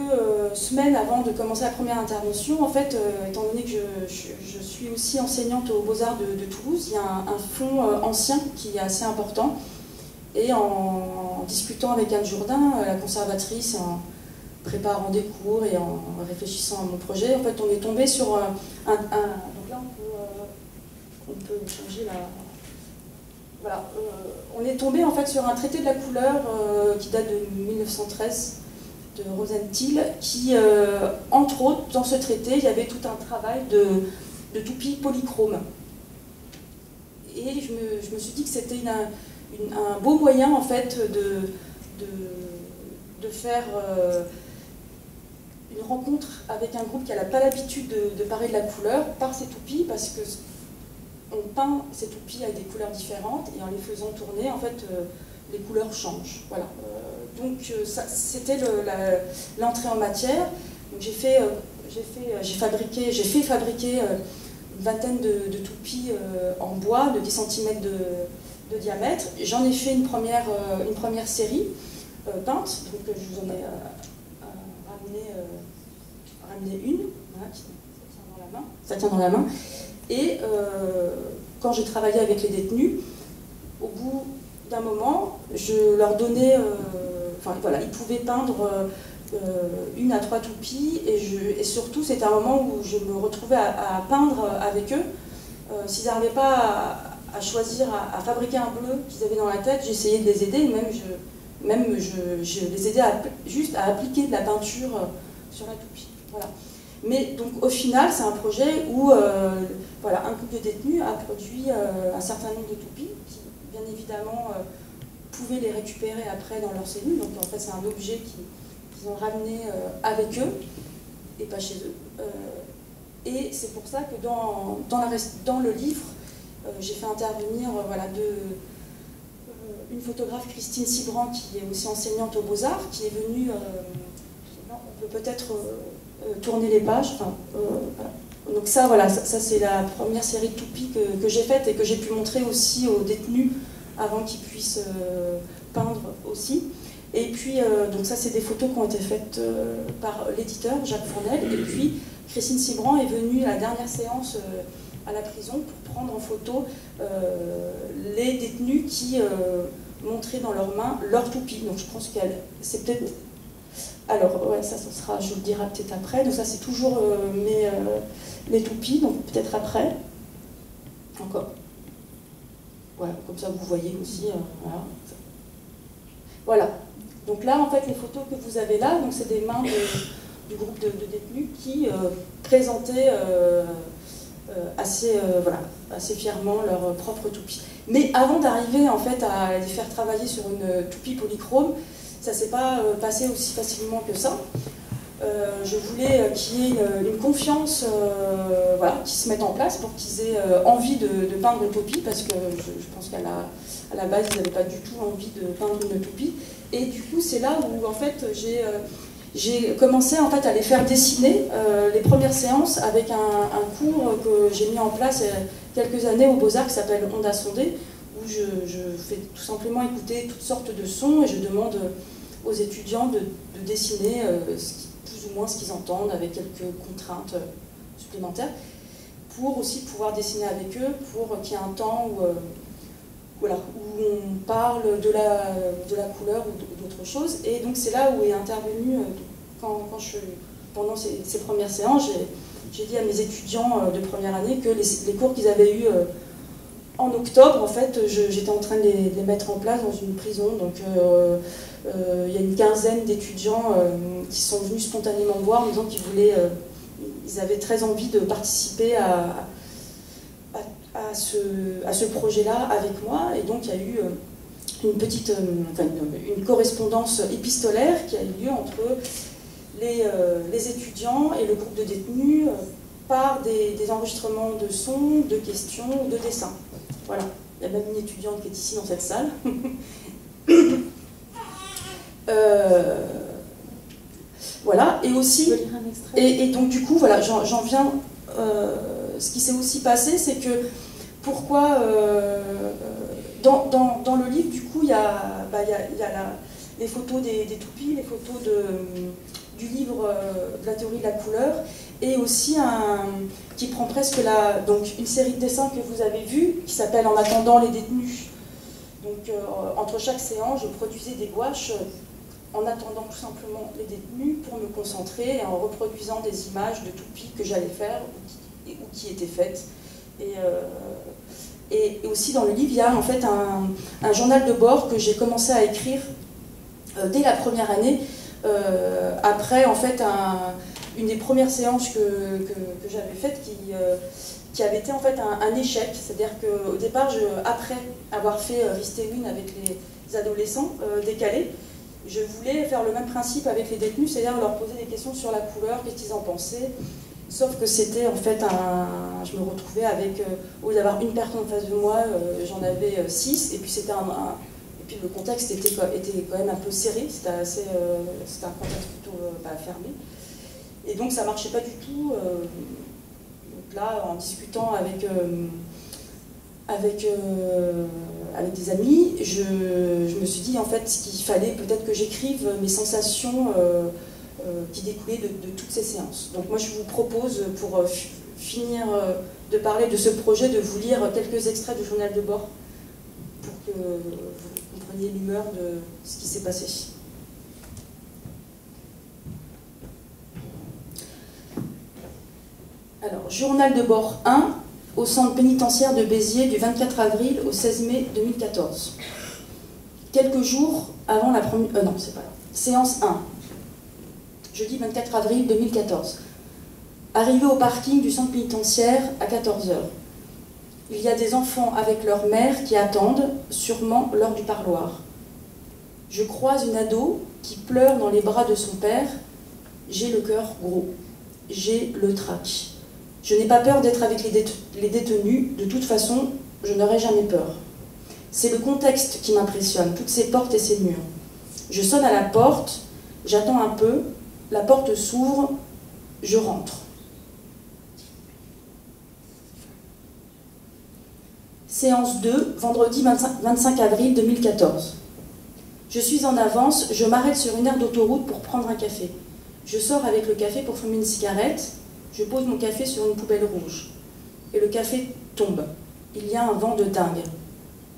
semaines avant de commencer la première intervention, en fait, étant donné que je suis aussi enseignante aux Beaux-Arts de Toulouse, il y a un fonds ancien qui est assez important. Et en discutant avec Anne Jourdain, la conservatrice, en préparant des cours et en réfléchissant à mon projet, en fait, on est tombé sur donc là, on peut changer la... Voilà, on est tombé en fait sur un traité de la couleur qui date de 1913 de Rosenthal, qui, entre autres, dans ce traité, il y avait tout un travail de toupie polychrome. Et je me suis dit que c'était un beau moyen en fait de faire une rencontre avec un groupe qui n'a pas l'habitude de parler de la couleur par ces toupies, parce que on peint ces toupies avec des couleurs différentes et en les faisant tourner, en fait, les couleurs changent. Voilà. Donc c'était l'entrée en matière. Donc j'ai fait fabriquer une vingtaine de toupies en bois de 10 cm de diamètre. J'en ai fait une première série peinte, donc je vous en ai ramené une, voilà, ça tient dans la main. Et quand j'ai travaillé avec les détenus, au bout d'un moment, je leur donnais, enfin voilà, ils pouvaient peindre 1 à 3 toupies, et surtout c'était un moment où je me retrouvais à peindre avec eux. S'ils n'arrivaient pas à choisir, à fabriquer un bleu qu'ils avaient dans la tête, j'essayais de les aider, je les aidais juste à appliquer de la peinture sur la toupie. Voilà. Mais donc au final, c'est un projet où voilà, un groupe de détenus a produit un certain nombre de toupies qui, bien évidemment, pouvaient les récupérer après dans leur cellule. Donc en fait, c'est un objet qu'ils ont ramené avec eux et pas chez eux. Et c'est pour ça que dans le livre, j'ai fait intervenir voilà, une photographe, Christine Sibran, qui est aussi enseignante aux Beaux-Arts, qui est venue... on peut peut-être... tourner les pages. Enfin, voilà. Donc ça, voilà, ça c'est la première série de toupies que j'ai faite et que j'ai pu montrer aussi aux détenus avant qu'ils puissent peindre aussi. Et puis, donc ça c'est des photos qui ont été faites par l'éditeur Jacques Fournel. Et puis, Christine Sibran est venue à la dernière séance à la prison pour prendre en photo les détenus qui montraient dans leurs mains leur toupie. Donc je pense que c'est peut-être... Alors, ouais, ça sera, je vous le dirai peut-être après. Donc ça, c'est toujours mes toupies, donc peut-être après. Encore. Voilà, comme ça, vous voyez aussi. Voilà. Voilà. Donc là, en fait, les photos que vous avez là, donc c'est des mains du groupe de détenus qui présentaient assez fièrement leur propre toupie. Mais avant d'arriver, en fait, à les faire travailler sur une toupie polychrome, ça ne s'est pas passé aussi facilement que ça. Je voulais qu'il y ait une confiance voilà, qui se mette en place pour qu'ils aient envie de peindre une toupie, parce que je pense qu'à la base, ils n'avaient pas du tout envie de peindre une toupie. Et du coup, c'est là où en fait, j'ai commencé en fait, à les faire dessiner les premières séances avec un cours que j'ai mis en place il y a quelques années aux Beaux-Arts qui s'appelle Onde à sonder, où je fais tout simplement écouter toutes sortes de sons et je demande aux étudiants de dessiner plus ou moins ce qu'ils entendent avec quelques contraintes supplémentaires pour aussi pouvoir dessiner avec eux, pour qu'il y ait un temps où, voilà, où on parle de la couleur ou d'autre chose. Et donc c'est là où est intervenu, pendant ces premières séances, j'ai dit à mes étudiants de première année que les cours qu'ils avaient eus en octobre, en fait, j'étais en train de les mettre en place dans une prison. Donc, il y a une quinzaine d'étudiants qui sont venus spontanément me voir en disant qu'ils avaient très envie de participer à ce projet-là avec moi. Et donc, il y a eu une correspondance épistolaire qui a eu lieu entre les étudiants et le groupe de détenus par des enregistrements de sons, de questions, de dessins. Voilà, il y a même une étudiante qui est ici dans cette salle. Voilà, et aussi, et donc du coup, voilà, j'en viens, ce qui s'est aussi passé, c'est que pourquoi, dans le livre, du coup, il y a les photos des toupies, les photos du livre de la théorie de la couleur, et aussi qui prend presque donc une série de dessins que vous avez vus, qui s'appelle En attendant les détenus, Donc entre chaque séance, je produisais des gouaches en attendant tout simplement les détenus pour me concentrer et en reproduisant des images de toupies que j'allais faire ou qui étaient faites. Et aussi dans le livre, il y a en fait un journal de bord que j'ai commencé à écrire dès la première année, après en fait une des premières séances que j'avais faites qui avait été en fait un échec. C'est-à-dire qu'au départ, après avoir fait Ristéwin avec les adolescents décalés, je voulais faire le même principe avec les détenus, c'est-à-dire leur poser des questions sur la couleur, qu'est-ce qu'ils en pensaient. Sauf que c'était en fait je me retrouvais avec, au lieu d'avoir une personne en face de moi, j'en avais 6, et puis c'était et puis le contexte était quand même un peu serré, c'était un contexte plutôt fermé. Et donc ça marchait pas du tout. Donc là, en discutant avec des amis, je me suis dit en fait qu'il fallait peut-être que j'écrive mes sensations qui découlaient de toutes ces séances. Donc moi je vous propose, pour finir de parler de ce projet, de vous lire quelques extraits du journal de bord pour que vous compreniez l'humeur de ce qui s'est passé. Alors, journal de bord 1, au centre pénitentiaire de Béziers du 24 avril au 16 mai 2014. Quelques jours avant la première... non, c'est pas là. Séance 1. Jeudi 24 avril 2014. Arrivé au parking du centre pénitentiaire à 14h. Il y a des enfants avec leur mère qui attendent, sûrement l'heure du parloir. Je croise une ado qui pleure dans les bras de son père. J'ai le cœur gros. J'ai le trac. Je n'ai pas peur d'être avec les détenus, de toute façon, je n'aurai jamais peur. C'est le contexte qui m'impressionne, toutes ces portes et ces murs. Je sonne à la porte, j'attends un peu, la porte s'ouvre, je rentre. Séance 2, vendredi 25 avril 2014. Je suis en avance, je m'arrête sur une aire d'autoroute pour prendre un café. Je sors avec le café pour fumer une cigarette. Je pose mon café sur une poubelle rouge. Et le café tombe. Il y a un vent de dingue.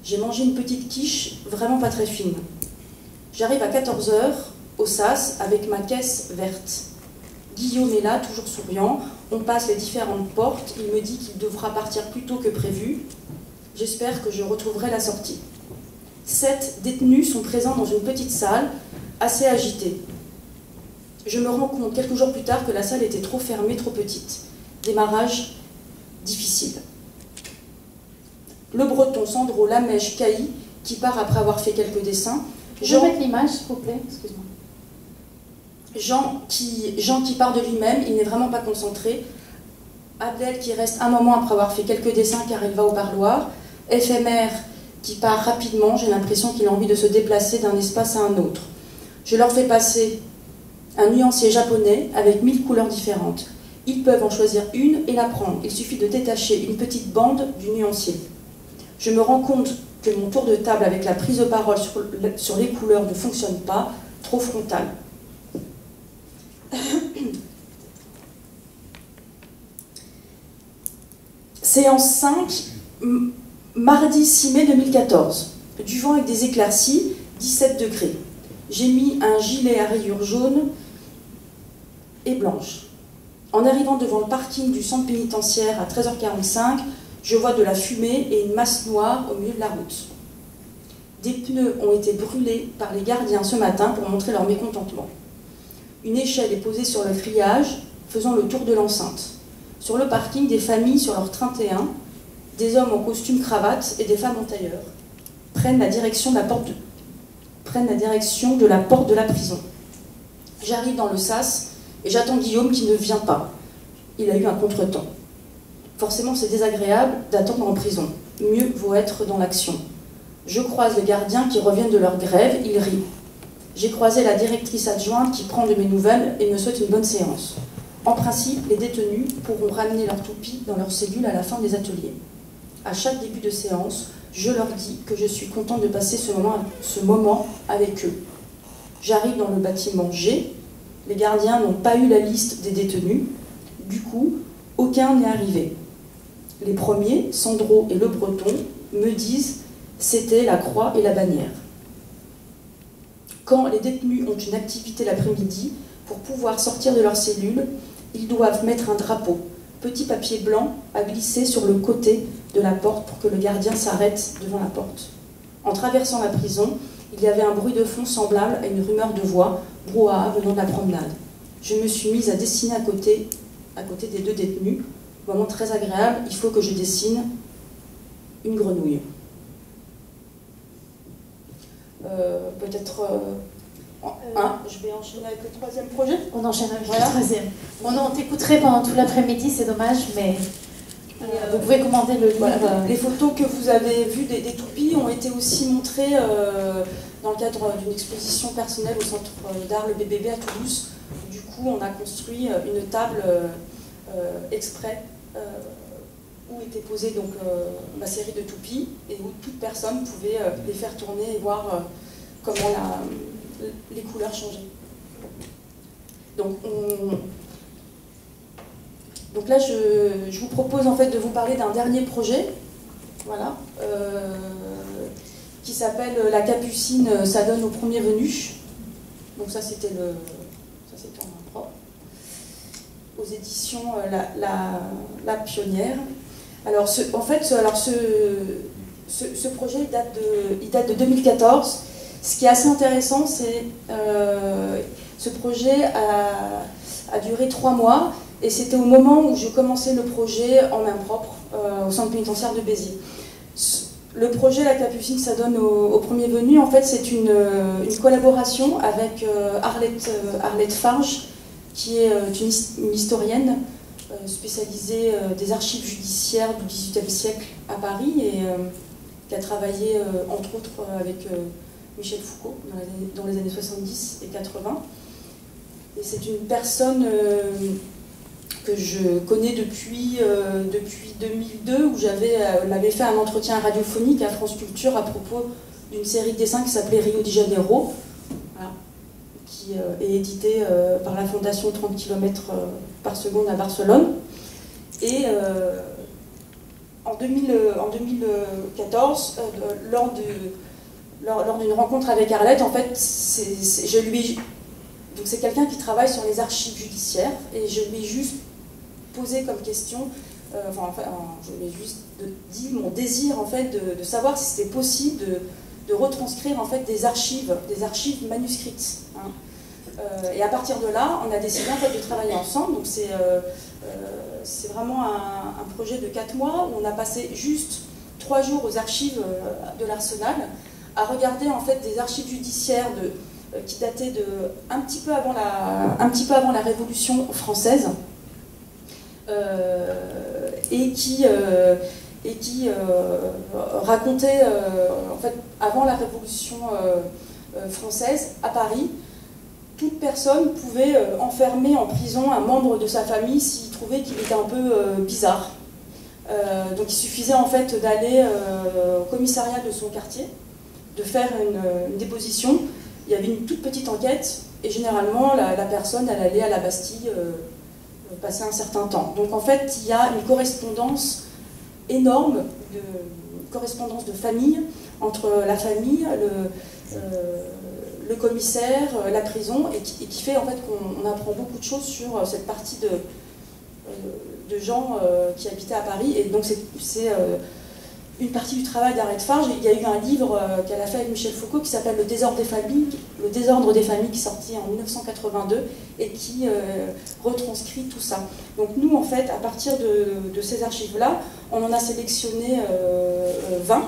J'ai mangé une petite quiche, vraiment pas très fine. J'arrive à 14h, au SAS, avec ma caisse verte. Guillaume est là, toujours souriant. On passe les différentes portes. Il me dit qu'il devra partir plus tôt que prévu. J'espère que je retrouverai la sortie. 7 détenus sont présents dans une petite salle, assez agitée. Je me rends compte quelques jours plus tard que la salle était trop fermée, trop petite. Démarrage difficile. Le breton Sandro Lamèche Cailly, qui part après avoir fait quelques dessins.
Je vais mettre l'image, s'il vous plaît. Excuse-moi.
Jean qui part de lui-même, il n'est vraiment pas concentré. Abdel qui reste un moment après avoir fait quelques dessins car il va au parloir. Éphémère qui part rapidement, j'ai l'impression qu'il a envie de se déplacer d'un espace à un autre. Je leur fais passer un nuancier japonais avec 1000 couleurs différentes. Ils peuvent en choisir une et la prendre. Il suffit de détacher une petite bande du nuancier. Je me rends compte que mon tour de table avec la prise de parole sur les couleurs ne fonctionne pas, trop frontal. Séance 5, mardi 6 mai 2014. Du vent avec des éclaircies, 17 degrés. J'ai mis un gilet à rayures jaunes et blanches. En arrivant devant le parking du centre pénitentiaire à 13h45, je vois de la fumée et une masse noire au milieu de la route. Des pneus ont été brûlés par les gardiens ce matin pour montrer leur mécontentement. Une échelle est posée sur le grillage, faisant le tour de l'enceinte. Sur le parking, des familles sur leur 31, des hommes en costume cravate et des femmes en tailleur, prennent la direction de la porte de la prison. J'arrive dans le sas et j'attends Guillaume qui ne vient pas. Il a eu un contretemps. Forcément, c'est désagréable d'attendre en prison. Mieux vaut être dans l'action. Je croise les gardiens qui reviennent de leur grève, ils rient. J'ai croisé la directrice adjointe qui prend de mes nouvelles et me souhaite une bonne séance. En principe, les détenus pourront ramener leur toupie dans leur cellule à la fin des ateliers. À chaque début de séance, je leur dis que je suis contente de passer ce moment avec eux. J'arrive dans le bâtiment G. Les gardiens n'ont pas eu la liste des détenus. Du coup, aucun n'est arrivé. Les premiers, Sandro et le breton, me disent « c'était la croix et la bannière. Quand les détenus ont une activité l'après-midi, pour pouvoir sortir de leur cellule, ils doivent mettre un drapeau, petit papier blanc à glisser sur le côté de la porte pour que le gardien s'arrête devant la porte. En traversant la prison, il y avait un bruit de fond semblable à une rumeur de voix, brouhaha venant de la promenade. Je me suis mise à dessiner à côté des deux détenus. Moment très agréable, il faut que je dessine une grenouille. Peut-être je vais enchaîner avec le troisième projet.
On enchaîne avec le troisième. On t'écouterait pendant tout l'après-midi, c'est dommage, mais vous pouvez commander le livre.
Voilà. Les photos que vous avez vues des toupies ont été aussi montrées dans le cadre d'une exposition personnelle au Centre d'art Le BBB à Toulouse. Du coup, on a construit une table exprès où était posée donc, ma série de toupies et où toute personne pouvait les faire tourner et voir comment les couleurs changeaient. Donc là, je vous propose en fait de vous parler d'un dernier projet, voilà, qui s'appelle La Capucine s'adonne au premier venu. Donc ça c'était en main propre, aux éditions la Pionnière. Alors ce projet il date de 2014. Ce qui est assez intéressant, c'est ce projet a duré 3 mois et c'était au moment où je commençais le projet en main propre au centre pénitentiaire de Béziers. Le projet La Capucine s'adonne au premier venu. En fait, c'est une collaboration avec Arlette Farge, qui est une historienne spécialisée des archives judiciaires du XVIIIe siècle à Paris et qui a travaillé entre autres avec Michel Foucault dans les années 70 et 80. Et c'est une personne que je connais depuis 2002, où l'avait fait un entretien radiophonique à France Culture à propos d'une série de dessins qui s'appelait Rio de Janeiro, voilà, qui est édité par la Fondation 30 km par seconde à Barcelone. Et en 2014, lors d'une rencontre avec Arlette, en fait, donc c'est quelqu'un qui travaille sur les archives judiciaires, et je lui ai juste posé comme question, je lui ai juste dit mon désir en fait de savoir si c'était possible de retranscrire en fait des archives manuscrites. Hein. Et à partir de là, on a décidé en fait de travailler ensemble. Donc c'est vraiment un projet de 4 mois où on a passé juste 3 jours aux archives de l'Arsenal à regarder en fait des archives judiciaires qui dataient un petit peu avant la Révolution française et qui racontaient en fait avant la Révolution française à Paris. Toute personne pouvait enfermer en prison un membre de sa famille s'il trouvait qu'il était un peu bizarre. Donc il suffisait en fait d'aller au commissariat de son quartier, de faire une déposition. Il y avait une toute petite enquête et généralement la personne elle allait à la Bastille passer un certain temps. Donc en fait il y a une correspondance énorme, correspondance de famille entre la famille, le commissaire, la prison, et qui fait en fait qu'on apprend beaucoup de choses sur cette partie de gens qui habitaient à Paris. Et donc c'est une partie du travail d'Arlette Farge. Il y a eu un livre qu'elle a fait avec Michel Foucault qui s'appelle Le désordre des familles, qui est sorti en 1982 et qui retranscrit tout ça. Donc nous en fait, à partir de ces archives-là, on en a sélectionné 20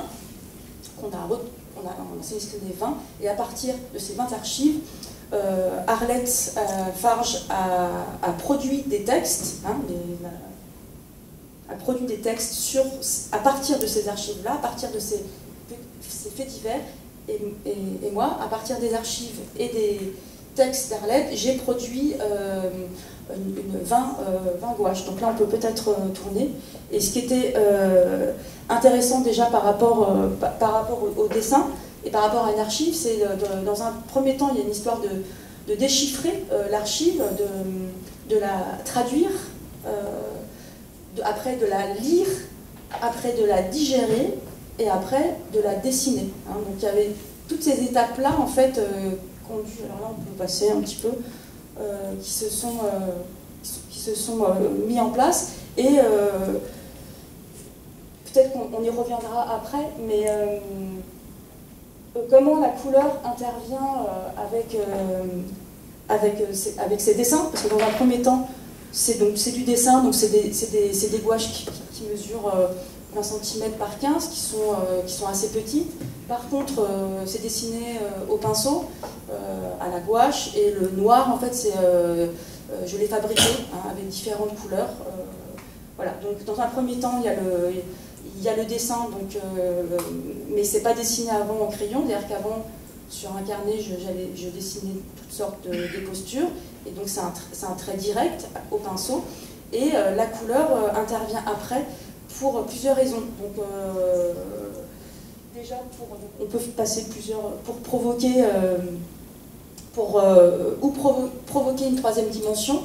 on a sélectionné 20, et à partir de ces 20 archives, Arlette Farge a produit des textes, à partir de ces archives-là, à partir de ces faits divers, et moi, à partir des archives et des textes d'Arlette, j'ai produit 20 gouaches. Donc là, on peut peut-être tourner. Et ce qui était intéressant déjà par rapport au dessin et par rapport à une archive, c'est dans un premier temps, il y a une histoire de déchiffrer l'archive, de la traduire, après de la lire, après de la digérer, et après de la dessiner. Hein. Donc il y avait toutes ces étapes-là, en fait, conduites, alors là on peut passer un petit peu, qui se sont mis en place, et peut-être qu'on y reviendra après, mais comment la couleur intervient avec ces dessins, parce que dans un premier temps, c'est du dessin, donc c'est des gouaches qui mesurent 20 cm par 15, qui sont assez petites. Par contre, c'est dessiné au pinceau, à la gouache, et le noir, en fait, je l'ai fabriqué hein, avec différentes couleurs. Voilà. Donc, dans un premier temps, il y a le dessin, donc, mais c'est pas dessiné avant en crayon, c'est-à-dire qu'avant, sur un carnet, je dessinais toutes sortes de postures, et donc c'est un trait direct au pinceau, et la couleur intervient après pour plusieurs raisons. Donc, déjà, on peut passer pour provoquer, provoquer une troisième dimension,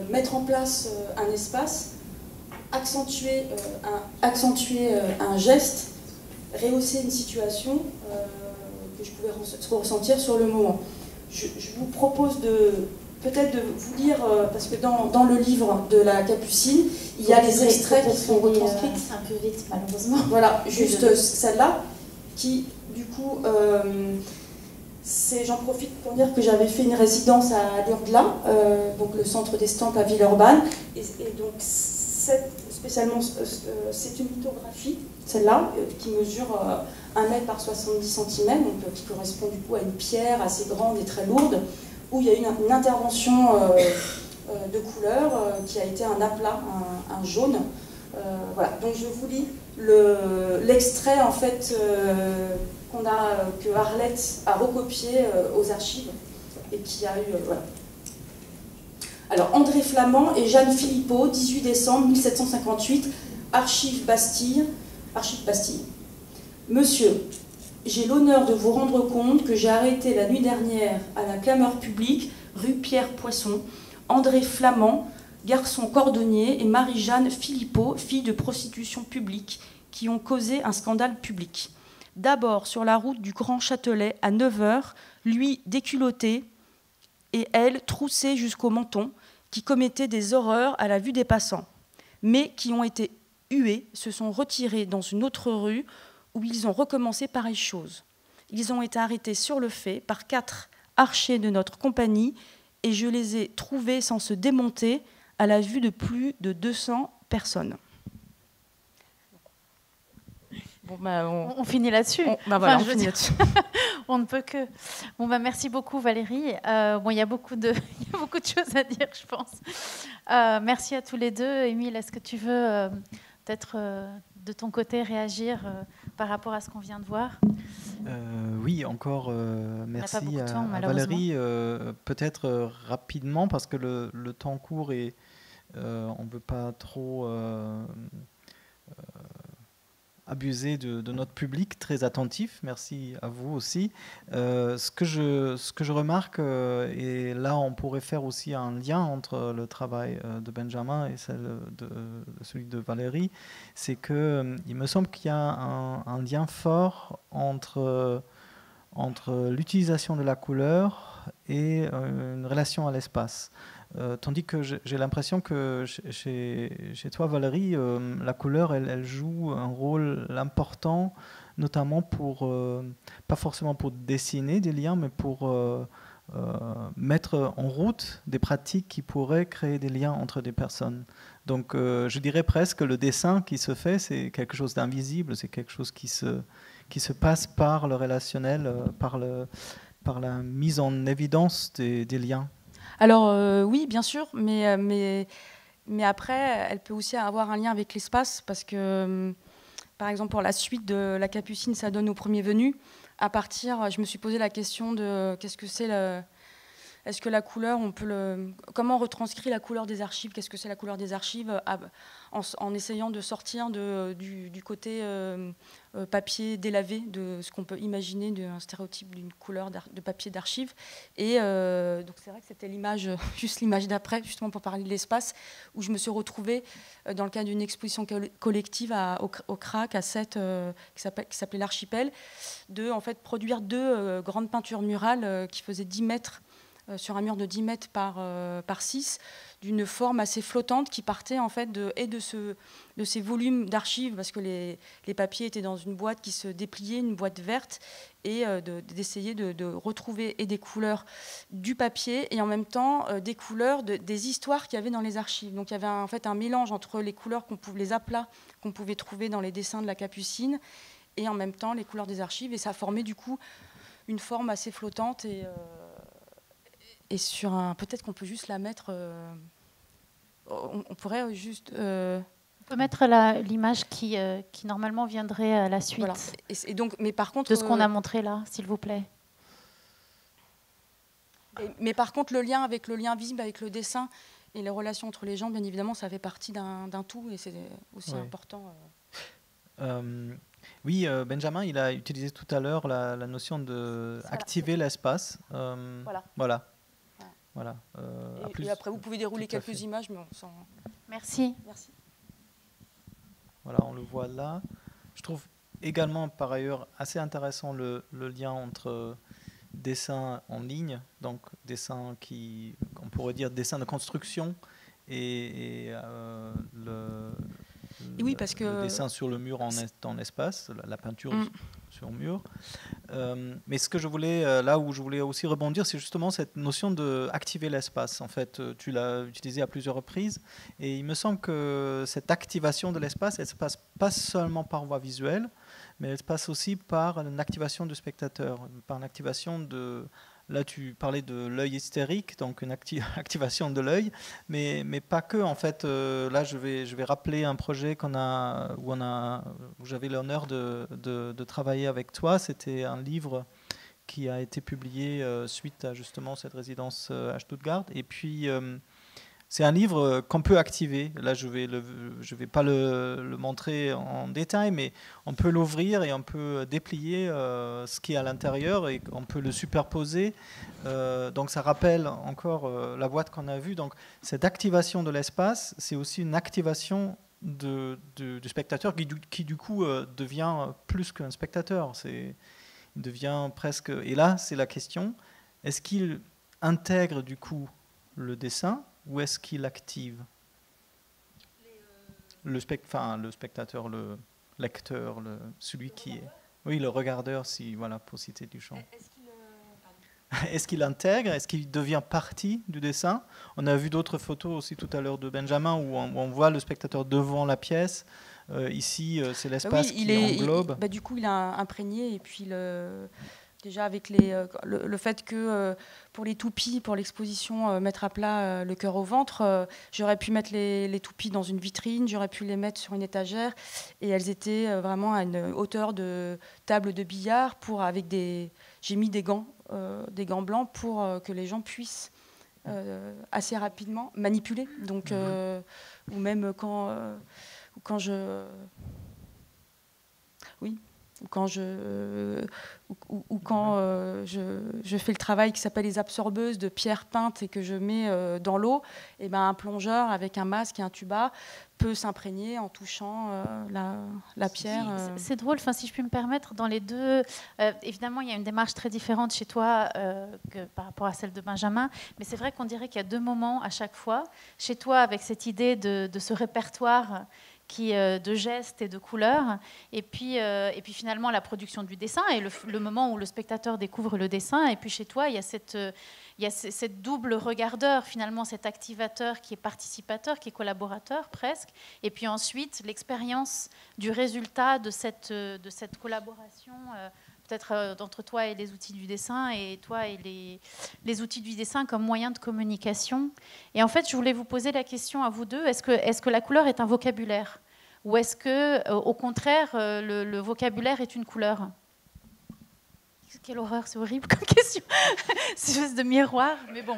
mettre en place un espace, accentuer un geste, rehausser une situation que je pouvais ressentir sur le moment. Je vous propose peut-être de vous lire, parce que dans le livre de la Capucine, il y a les extraits qui sont retranscrits.
Un peu vite, malheureusement.
Voilà, juste celle-là, qui, du coup, j'en profite pour dire que j'avais fait une résidence à l'Urgla, donc le centre d'estampes à Villeurbanne, et donc spécialement, c'est une lithographie, celle-là, qui mesure 1 mètre par 70 cm, donc qui correspond du coup à une pierre assez grande et très lourde, où il y a une intervention de couleur qui a été un aplat, un jaune. Voilà, donc je vous lis l'extrait en fait que Arlette a recopié aux archives et qui a eu voilà. Alors André Flamand et Jeanne Philippot, 18 décembre 1758, Archives Bastille. Monsieur, j'ai l'honneur de vous rendre compte que j'ai arrêté la nuit dernière à la clameur publique, rue Pierre-Poisson, André Flamand, garçon cordonnier, et Marie-Jeanne Philippot, fille de prostitution publique, qui ont causé un scandale public. D'abord sur la route du Grand Châtelet à 9 h, lui déculotté et elle troussée jusqu'au menton, qui commettaient des horreurs à la vue des passants, mais qui ont été hués, se sont retirés dans une autre rue où ils ont recommencé pareille chose. Ils ont été arrêtés sur le fait par 4 archers de notre compagnie et je les ai trouvés sans se démonter à la vue de plus de 200 personnes.
Bon, bah, on finit là-dessus.
Voilà, on finit là-dessus.
On ne peut que. Bon, bah, merci beaucoup Valérie. Bon, il y a beaucoup de choses à dire, je pense. Merci à tous les deux. Émile, est-ce que tu veux peut-être de ton côté réagir par rapport à ce qu'on vient de voir?
Oui, encore merci à Valérie. Peut-être rapidement, parce que le temps court et on ne veut pas trop abuser de notre public très attentif. Merci à vous aussi. Ce que je remarque, et là on pourrait faire aussi un lien entre le travail de Benjamin et celui de Valérie, c'est qu'il me semble qu'il y a un lien fort entre l'utilisation de la couleur et une relation à l'espace. Tandis que j'ai l'impression que chez toi, Valérie, la couleur, elle joue un rôle important, notamment pas forcément pour dessiner des liens, mais pour mettre en route des pratiques qui pourraient créer des liens entre des personnes. Donc je dirais presque que le dessin qui se fait, c'est quelque chose d'invisible, c'est quelque chose qui se passe par le relationnel, par la mise en évidence des liens.
Alors oui, bien sûr, mais après, elle peut aussi avoir un lien avec l'espace, parce que, par exemple, pour la suite de la Capucine, ça donne au premier venu. Je me suis posé la question de qu'est-ce que c'est est-ce que la couleur, comment on retranscrit la couleur des archives? Qu'est-ce que c'est la couleur des archives en essayant de sortir du côté papier délavé, de ce qu'on peut imaginer d'un stéréotype d'une couleur de papier d'archives. Et donc c'est vrai que c'était l'image, juste l'image d'après, justement pour parler de l'espace, où je me suis retrouvée dans le cadre d'une exposition collective au CRAC à Sète, qui s'appelait l'Archipel, de en fait produire 2 grandes peintures murales qui faisaient 10 mètres sur un mur de 10 mètres par 6, d'une forme assez flottante qui partait en fait de ces volumes d'archives, parce que les papiers étaient dans une boîte qui se dépliait, une boîte verte, et d'essayer de retrouver des couleurs du papier et en même temps des couleurs des histoires qu'il y avait dans les archives. Donc il y avait en fait un mélange entre les couleurs les aplats qu'on pouvait trouver dans les dessins de la Capucine et en même temps les couleurs des archives, et ça formait du coup une forme assez flottante et sur un... Peut-être qu'on peut juste la mettre... on pourrait juste...
On peut mettre l'image qui normalement viendrait à la suite.
Voilà. Et donc, mais par contre,
de ce qu'on a montré là, s'il vous plaît.
Mais par contre, le lien visible avec le dessin et les relations entre les gens, bien évidemment, ça fait partie d'un tout, et c'est aussi important.
Oui, Benjamin, il a utilisé tout à l'heure la notion d'activer l'espace. Voilà.
Et après, vous pouvez dérouler quelques images, mais on s'en...
Merci.
Voilà, on le voit là. Je trouve également, par ailleurs, assez intéressant le lien entre dessin en ligne, donc dessin on pourrait dire dessin de construction, et
oui, parce que
le dessin sur le mur dans l'espace, la peinture sur le mur. Mais ce que je voulais, là où je voulais aussi rebondir, c'est justement cette notion d'activer l'espace. En fait, tu l'as utilisé à plusieurs reprises, et il me semble que cette activation de l'espace, elle se passe pas seulement par voie visuelle, mais elle se passe aussi par une activation du spectateur, par une activation de... Là, tu parlais de l'œil hystérique, donc une activation de l'œil, mais pas que. En fait, là, je vais rappeler un projet où j'avais l'honneur de travailler avec toi. C'était un livre qui a été publié suite à justement cette résidence à Stuttgart. Et puis, c'est un livre qu'on peut activer. Là, je vais pas le montrer en détail, mais on peut l'ouvrir et on peut déplier ce qui est à l'intérieur, et on peut le superposer. Donc, ça rappelle encore la boîte qu'on a vue. Donc, cette activation de l'espace, c'est aussi une activation du spectateur qui du coup, devient plus qu'un spectateur. Il devient presque... Et là, c'est la question, est-ce qu'il intègre du coup le dessin, ou est-ce qu'il active le spectateur, le lecteur, celui qui est... Oui, le regardeur, pour citer du champ. Est-ce qu'il intègre? Est-ce qu'il devient partie du dessin? On a vu d'autres photos aussi tout à l'heure de Benjamin où on voit le spectateur devant la pièce. Ici, c'est l'espace qui englobe.
Du coup, il a imprégné, et puis... Déjà avec le fait que pour les toupies, pour l'exposition mettre à plat le cœur au ventre, j'aurais pu mettre les toupies dans une vitrine, j'aurais pu les mettre sur une étagère, et elles étaient vraiment à une hauteur de table de billard. J'ai mis des gants blancs pour que les gens puissent assez rapidement manipuler. Donc, ou même quand je... Oui. Quand je fais le travail qui s'appelle les absorbeuses de pierre peinte et que je mets dans l'eau, et un plongeur avec un masque et un tuba peut s'imprégner en touchant la pierre.
C'est drôle, si je puis me permettre, dans les deux, évidemment il y a une démarche très différente chez toi que par rapport à celle de Benjamin, mais c'est vrai qu'on dirait qu'il y a 2 moments à chaque fois. Chez toi, avec cette idée de ce répertoire de gestes et de couleurs, et puis finalement la production du dessin et le moment où le spectateur découvre le dessin, et puis chez toi il y a cette double regardeur, finalement cet activateur qui est participateur, qui est collaborateur presque, et puis ensuite l'expérience du résultat de cette collaboration peut-être entre toi et les outils du dessin, et toi et les outils du dessin comme moyen de communication. Et en fait, je voulais vous poser la question à vous deux, est-ce que la couleur est un vocabulaire, ou est-ce que, au contraire, le vocabulaire est une couleur? Quelle horreur, c'est horrible comme question. C'est une espèce de miroir, mais bon.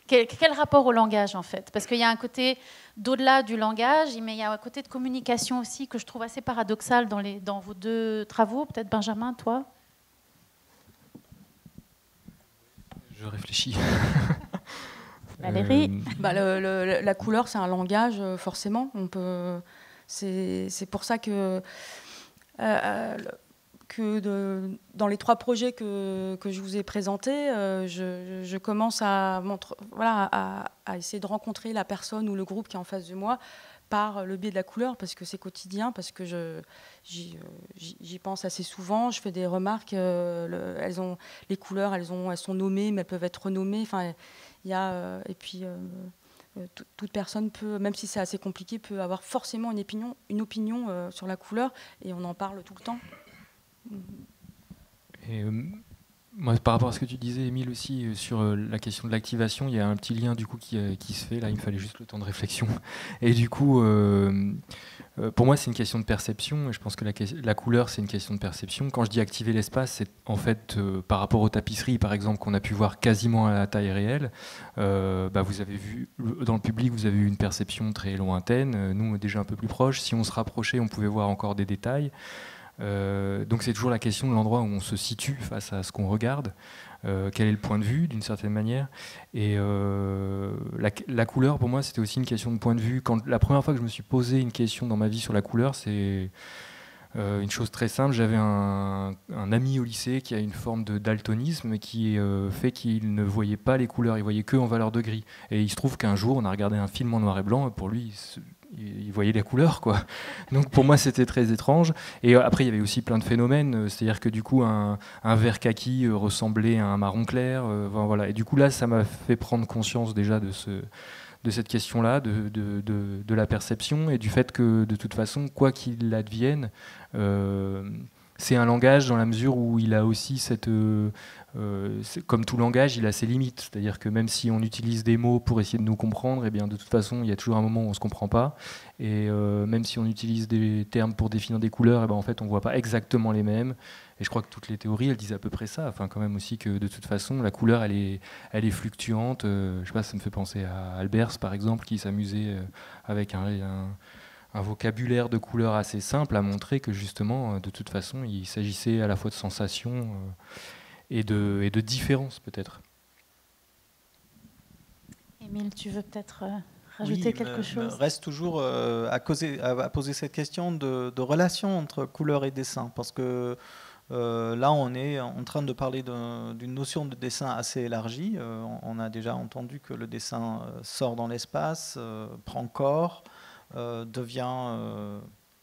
Quel rapport au langage, en fait? Parce qu'il y a un côté d'au-delà du langage, mais il y a un côté de communication aussi que je trouve assez paradoxal dans vos deux travaux. Peut-être Benjamin, toi?
Je réfléchis.
Valérie?
La couleur, c'est un langage, forcément. C'est pour ça que dans les 3 projets que je vous ai présentés, je commence à essayer de rencontrer la personne ou le groupe qui est en face de moi par le biais de la couleur, parce que c'est quotidien, parce que j'y pense assez souvent, je fais des remarques, les couleurs, elles sont nommées, mais elles peuvent être renommées. Enfin, et puis toute personne peut, même si c'est assez compliqué, peut avoir forcément une opinion sur la couleur, et on en parle tout le temps.
Et, moi, par rapport à ce que tu disais, Émile, aussi, sur la question de l'activation, il y a un petit lien du coup qui se fait. Là, il me fallait juste le temps de réflexion. Et du coup, pour moi, c'est une question de perception. Et je pense que la couleur, c'est une question de perception. Quand je dis activer l'espace, c'est en fait par rapport aux tapisseries, par exemple, qu'on a pu voir quasiment à la taille réelle. Vous avez vu, dans le public, vous avez eu une perception très lointaine. Nous, déjà un peu plus proche. Si on se rapprochait, on pouvait voir encore des détails. Donc c'est toujours la question de l'endroit où on se situe face à ce qu'on regarde, quel est le point de vue d'une certaine manière, et la couleur pour moi c'était aussi une question de point de vue. La première fois que je me suis posé une question dans ma vie sur la couleur, c'est une chose très simple. J'avais un ami au lycée qui a une forme de daltonisme qui fait qu'il ne voyait pas les couleurs, il voyait que en valeur de gris, et il se trouve qu'un jour on a regardé un film en noir et blanc, pour lui il voyait les couleurs, quoi. Donc pour moi c'était très étrange. Et après il y avait aussi plein de phénomènes, c'est-à-dire que du coup un vert kaki ressemblait à un marron clair, voilà. Et du coup là ça m'a fait prendre conscience déjà de cette question-là, de la perception, et du fait que de toute façon, quoi qu'il advienne, c'est un langage dans la mesure où il a aussi comme tout langage, il a ses limites. C'est-à-dire que même si on utilise des mots pour essayer de nous comprendre, eh bien, de toute façon, il y a toujours un moment où on ne se comprend pas. Et même si on utilise des termes pour définir des couleurs, eh bien, en fait, on ne voit pas exactement les mêmes. Et je crois que toutes les théories, elles disent à peu près ça. Enfin, quand même aussi que de toute façon, la couleur, elle est fluctuante. Je sais pas, ça me fait penser à Albers, par exemple, qui s'amusait avec un vocabulaire de couleurs assez simple à montrer que justement, de toute façon, il s'agissait à la fois de sensations et de différences, peut-être.
Émile, tu veux peut-être rajouter quelque chose?
Reste toujours à poser cette question de relation entre couleur et dessin, parce que là, on est en train de parler d'une notion de dessin assez élargie. On a déjà entendu que le dessin sort dans l'espace, prend corps, devient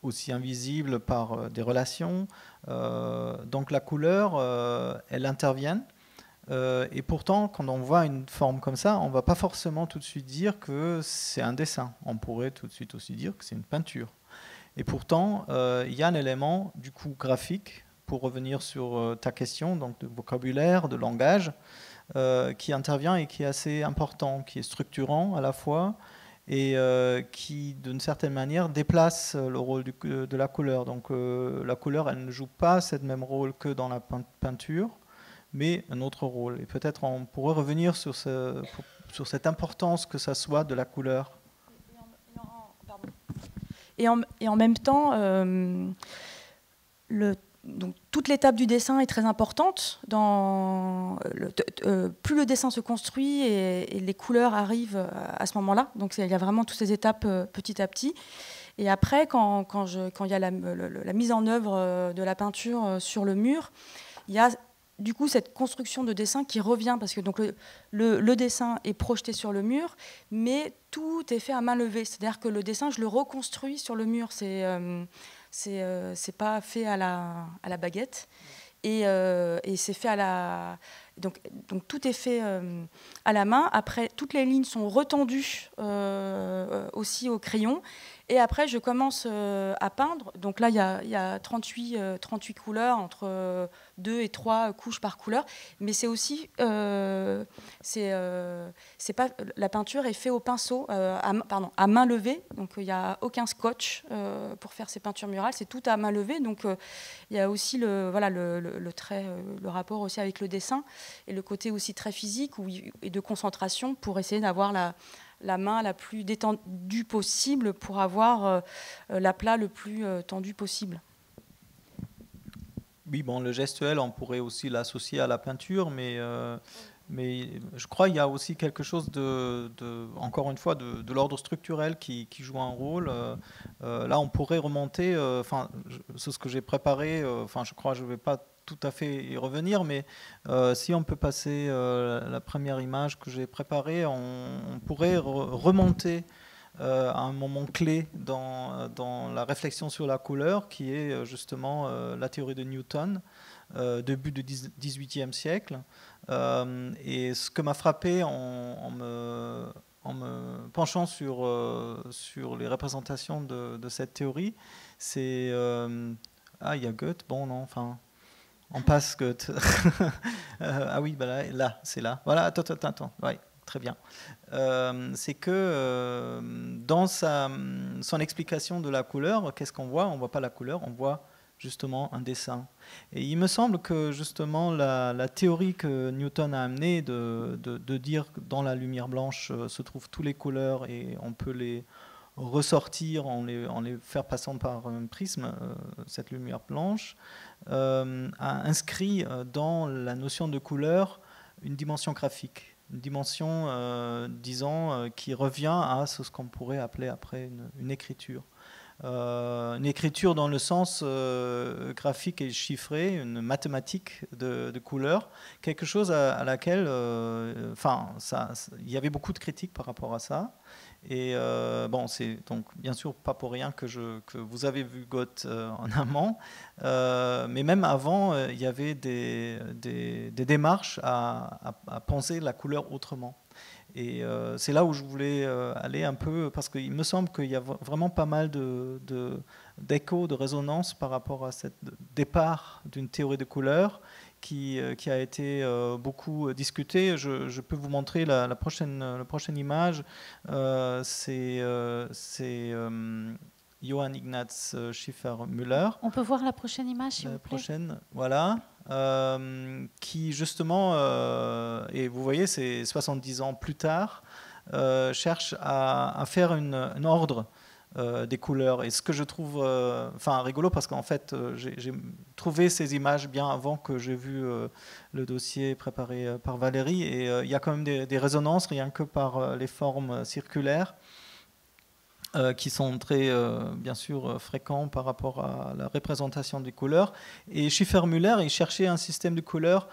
aussi invisible par des relations. Donc la couleur, elle intervient. Et pourtant, quand on voit une forme comme ça, on ne va pas forcément tout de suite dire que c'est un dessin. On pourrait tout de suite aussi dire que c'est une peinture. Et pourtant, il y a un élément du coup graphique, pour revenir sur ta question, donc de vocabulaire, de langage, qui intervient et qui est assez important, qui est structurant à la fois, et qui, d'une certaine manière, déplace le rôle de la couleur. Donc la couleur, elle ne joue pas ce même rôle que dans la peinture, mais un autre rôle. Et peut-être on pourrait revenir sur cette importance que ça soit de la couleur.
Et en même temps, donc, toute l'étape du dessin est très importante. Plus le dessin se construit et les couleurs arrivent à ce moment-là. Donc il y a vraiment toutes ces étapes petit à petit. Et après, quand il y a la mise en œuvre de la peinture sur le mur, il y a du coup cette construction de dessin qui revient, parce que donc le dessin est projeté sur le mur, mais tout est fait à main levée. C'est-à-dire que le dessin, je le reconstruis sur le mur. C'est pas fait à la baguette, et c'est fait Donc tout est fait à la main. Après, toutes les lignes sont retendues aussi au crayon. Et après, je commence à peindre. Donc là, il y a 38 couleurs, entre 2 et 3 couches par couleur. Mais c'est aussi... c'est pas, la peinture est faite au pinceau, à main levée. Donc il n'y a aucun scotch pour faire ces peintures murales. C'est tout à main levée. Donc il y a aussi le trait, le rapport aussi avec le dessin et le côté aussi très physique et de concentration pour essayer d'avoir la main la plus détendue possible pour avoir l'aplat le plus tendu possible.
Oui, bon, le gestuel, on pourrait aussi l'associer à la peinture, mais je crois qu'il y a aussi quelque chose encore une fois, de l'ordre structurel qui joue un rôle. Là, on pourrait remonter, c'est ce que j'ai préparé, je crois que je ne vais pas tout à fait y revenir, mais si on peut passer la première image que j'ai préparée, on pourrait remonter à un moment clé dans la réflexion sur la couleur, qui est justement la théorie de Newton, début du XVIIIe siècle. Et ce que m'a frappé en me penchant sur les représentations de cette théorie, c'est... il y a Goethe, bon, non, enfin... On passe Goethe. Ah oui, bah là c'est là. Voilà, attends. Ouais, très bien. C'est que dans son explication de la couleur, qu'est-ce qu'on voit ? On ne voit pas la couleur, on voit justement un dessin. Et il me semble que justement la théorie que Newton a amenée de dire que dans la lumière blanche se trouvent toutes les couleurs et on peut les ressortir en les faire passant par un prisme, cette lumière blanche, a inscrit dans la notion de couleur une dimension graphique, une dimension, disons, qui revient à ce qu'on pourrait appeler après une écriture. Une écriture dans le sens graphique et chiffré, une mathématique de couleurs, quelque chose à laquelle, il y avait beaucoup de critiques par rapport à ça. Et c'est donc bien sûr pas pour rien que vous avez vu Goethe en amont, mais même avant, il y avait des démarches à penser la couleur autrement. Et c'est là où je voulais aller un peu, parce qu'il me semble qu'il y a vraiment pas mal d'échos, de résonance par rapport à ce départ d'une théorie de couleur qui a été beaucoup discutée. Je peux vous montrer la prochaine image. C'est Johann Ignaz Schiffer-Müller.
On peut voir la prochaine image, s'il vous plaît ?
La prochaine, voilà. Qui justement, et vous voyez, c'est 70 ans plus tard, cherche à faire un ordre des couleurs. Et ce que je trouve rigolo, parce qu'en fait, j'ai trouvé ces images bien avant que j'ai vu le dossier préparé par Valérie, et il y a quand même des résonances, rien que par les formes circulaires, qui sont très, bien sûr, fréquents par rapport à la représentation des couleurs. Et Schiffer-Müller, il cherchait un système de couleurs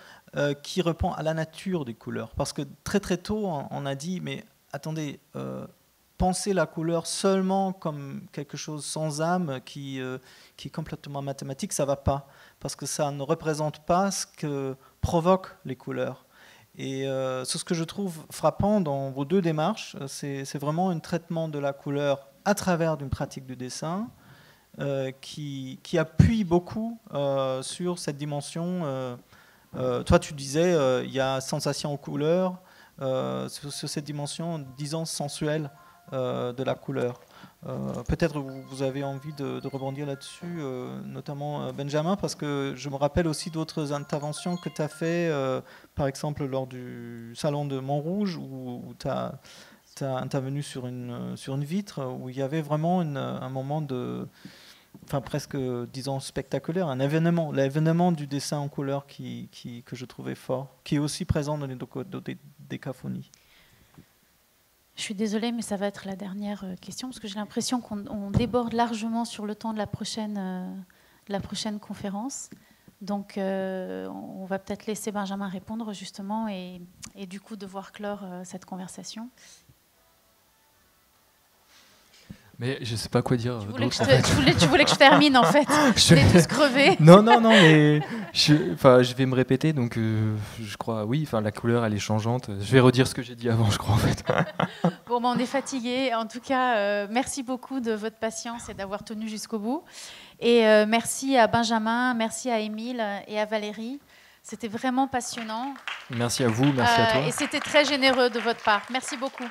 qui répond à la nature des couleurs. Parce que très très tôt, on a dit, mais attendez, penser la couleur seulement comme quelque chose sans âme, qui est complètement mathématique, ça ne va pas. Parce que ça ne représente pas ce que provoquent les couleurs. Et c'est ce que je trouve frappant dans vos deux démarches, c'est vraiment un traitement de la couleur à travers d'une pratique du dessin qui appuie beaucoup sur cette dimension. Toi, tu disais, il y a sensation aux couleurs, sur cette dimension, disons, sensuelle de la couleur. Peut-être vous avez envie de rebondir là-dessus, notamment Benjamin, parce que je me rappelle aussi d'autres interventions que tu as fait, par exemple lors du salon de Montrouge, où tu as intervenu sur une vitre, où il y avait vraiment un moment presque, disons, spectaculaire, un événement, l'événement du dessin en couleur que je trouvais fort, qui est aussi présent dans les décaphonies.
Je suis désolée, mais ça va être la dernière question, parce que j'ai l'impression qu'on déborde largement sur le temps de la prochaine conférence. Donc, on va peut-être laisser Benjamin répondre, justement, et du coup, devoir clore cette conversation.
Mais je sais pas quoi dire.
Tu voulais que je termine en fait. Je voulais tous crever.
Non, mais je vais me répéter, donc je crois, oui, la couleur elle est changeante. Je vais redire ce que j'ai dit avant, je crois en fait.
Bon, on est fatigué. En tout cas, merci beaucoup de votre patience et d'avoir tenu jusqu'au bout. Et merci à Benjamin, merci à Émile et à Valérie. C'était vraiment passionnant.
Merci à vous, merci à toi.
Et c'était très généreux de votre part. Merci beaucoup.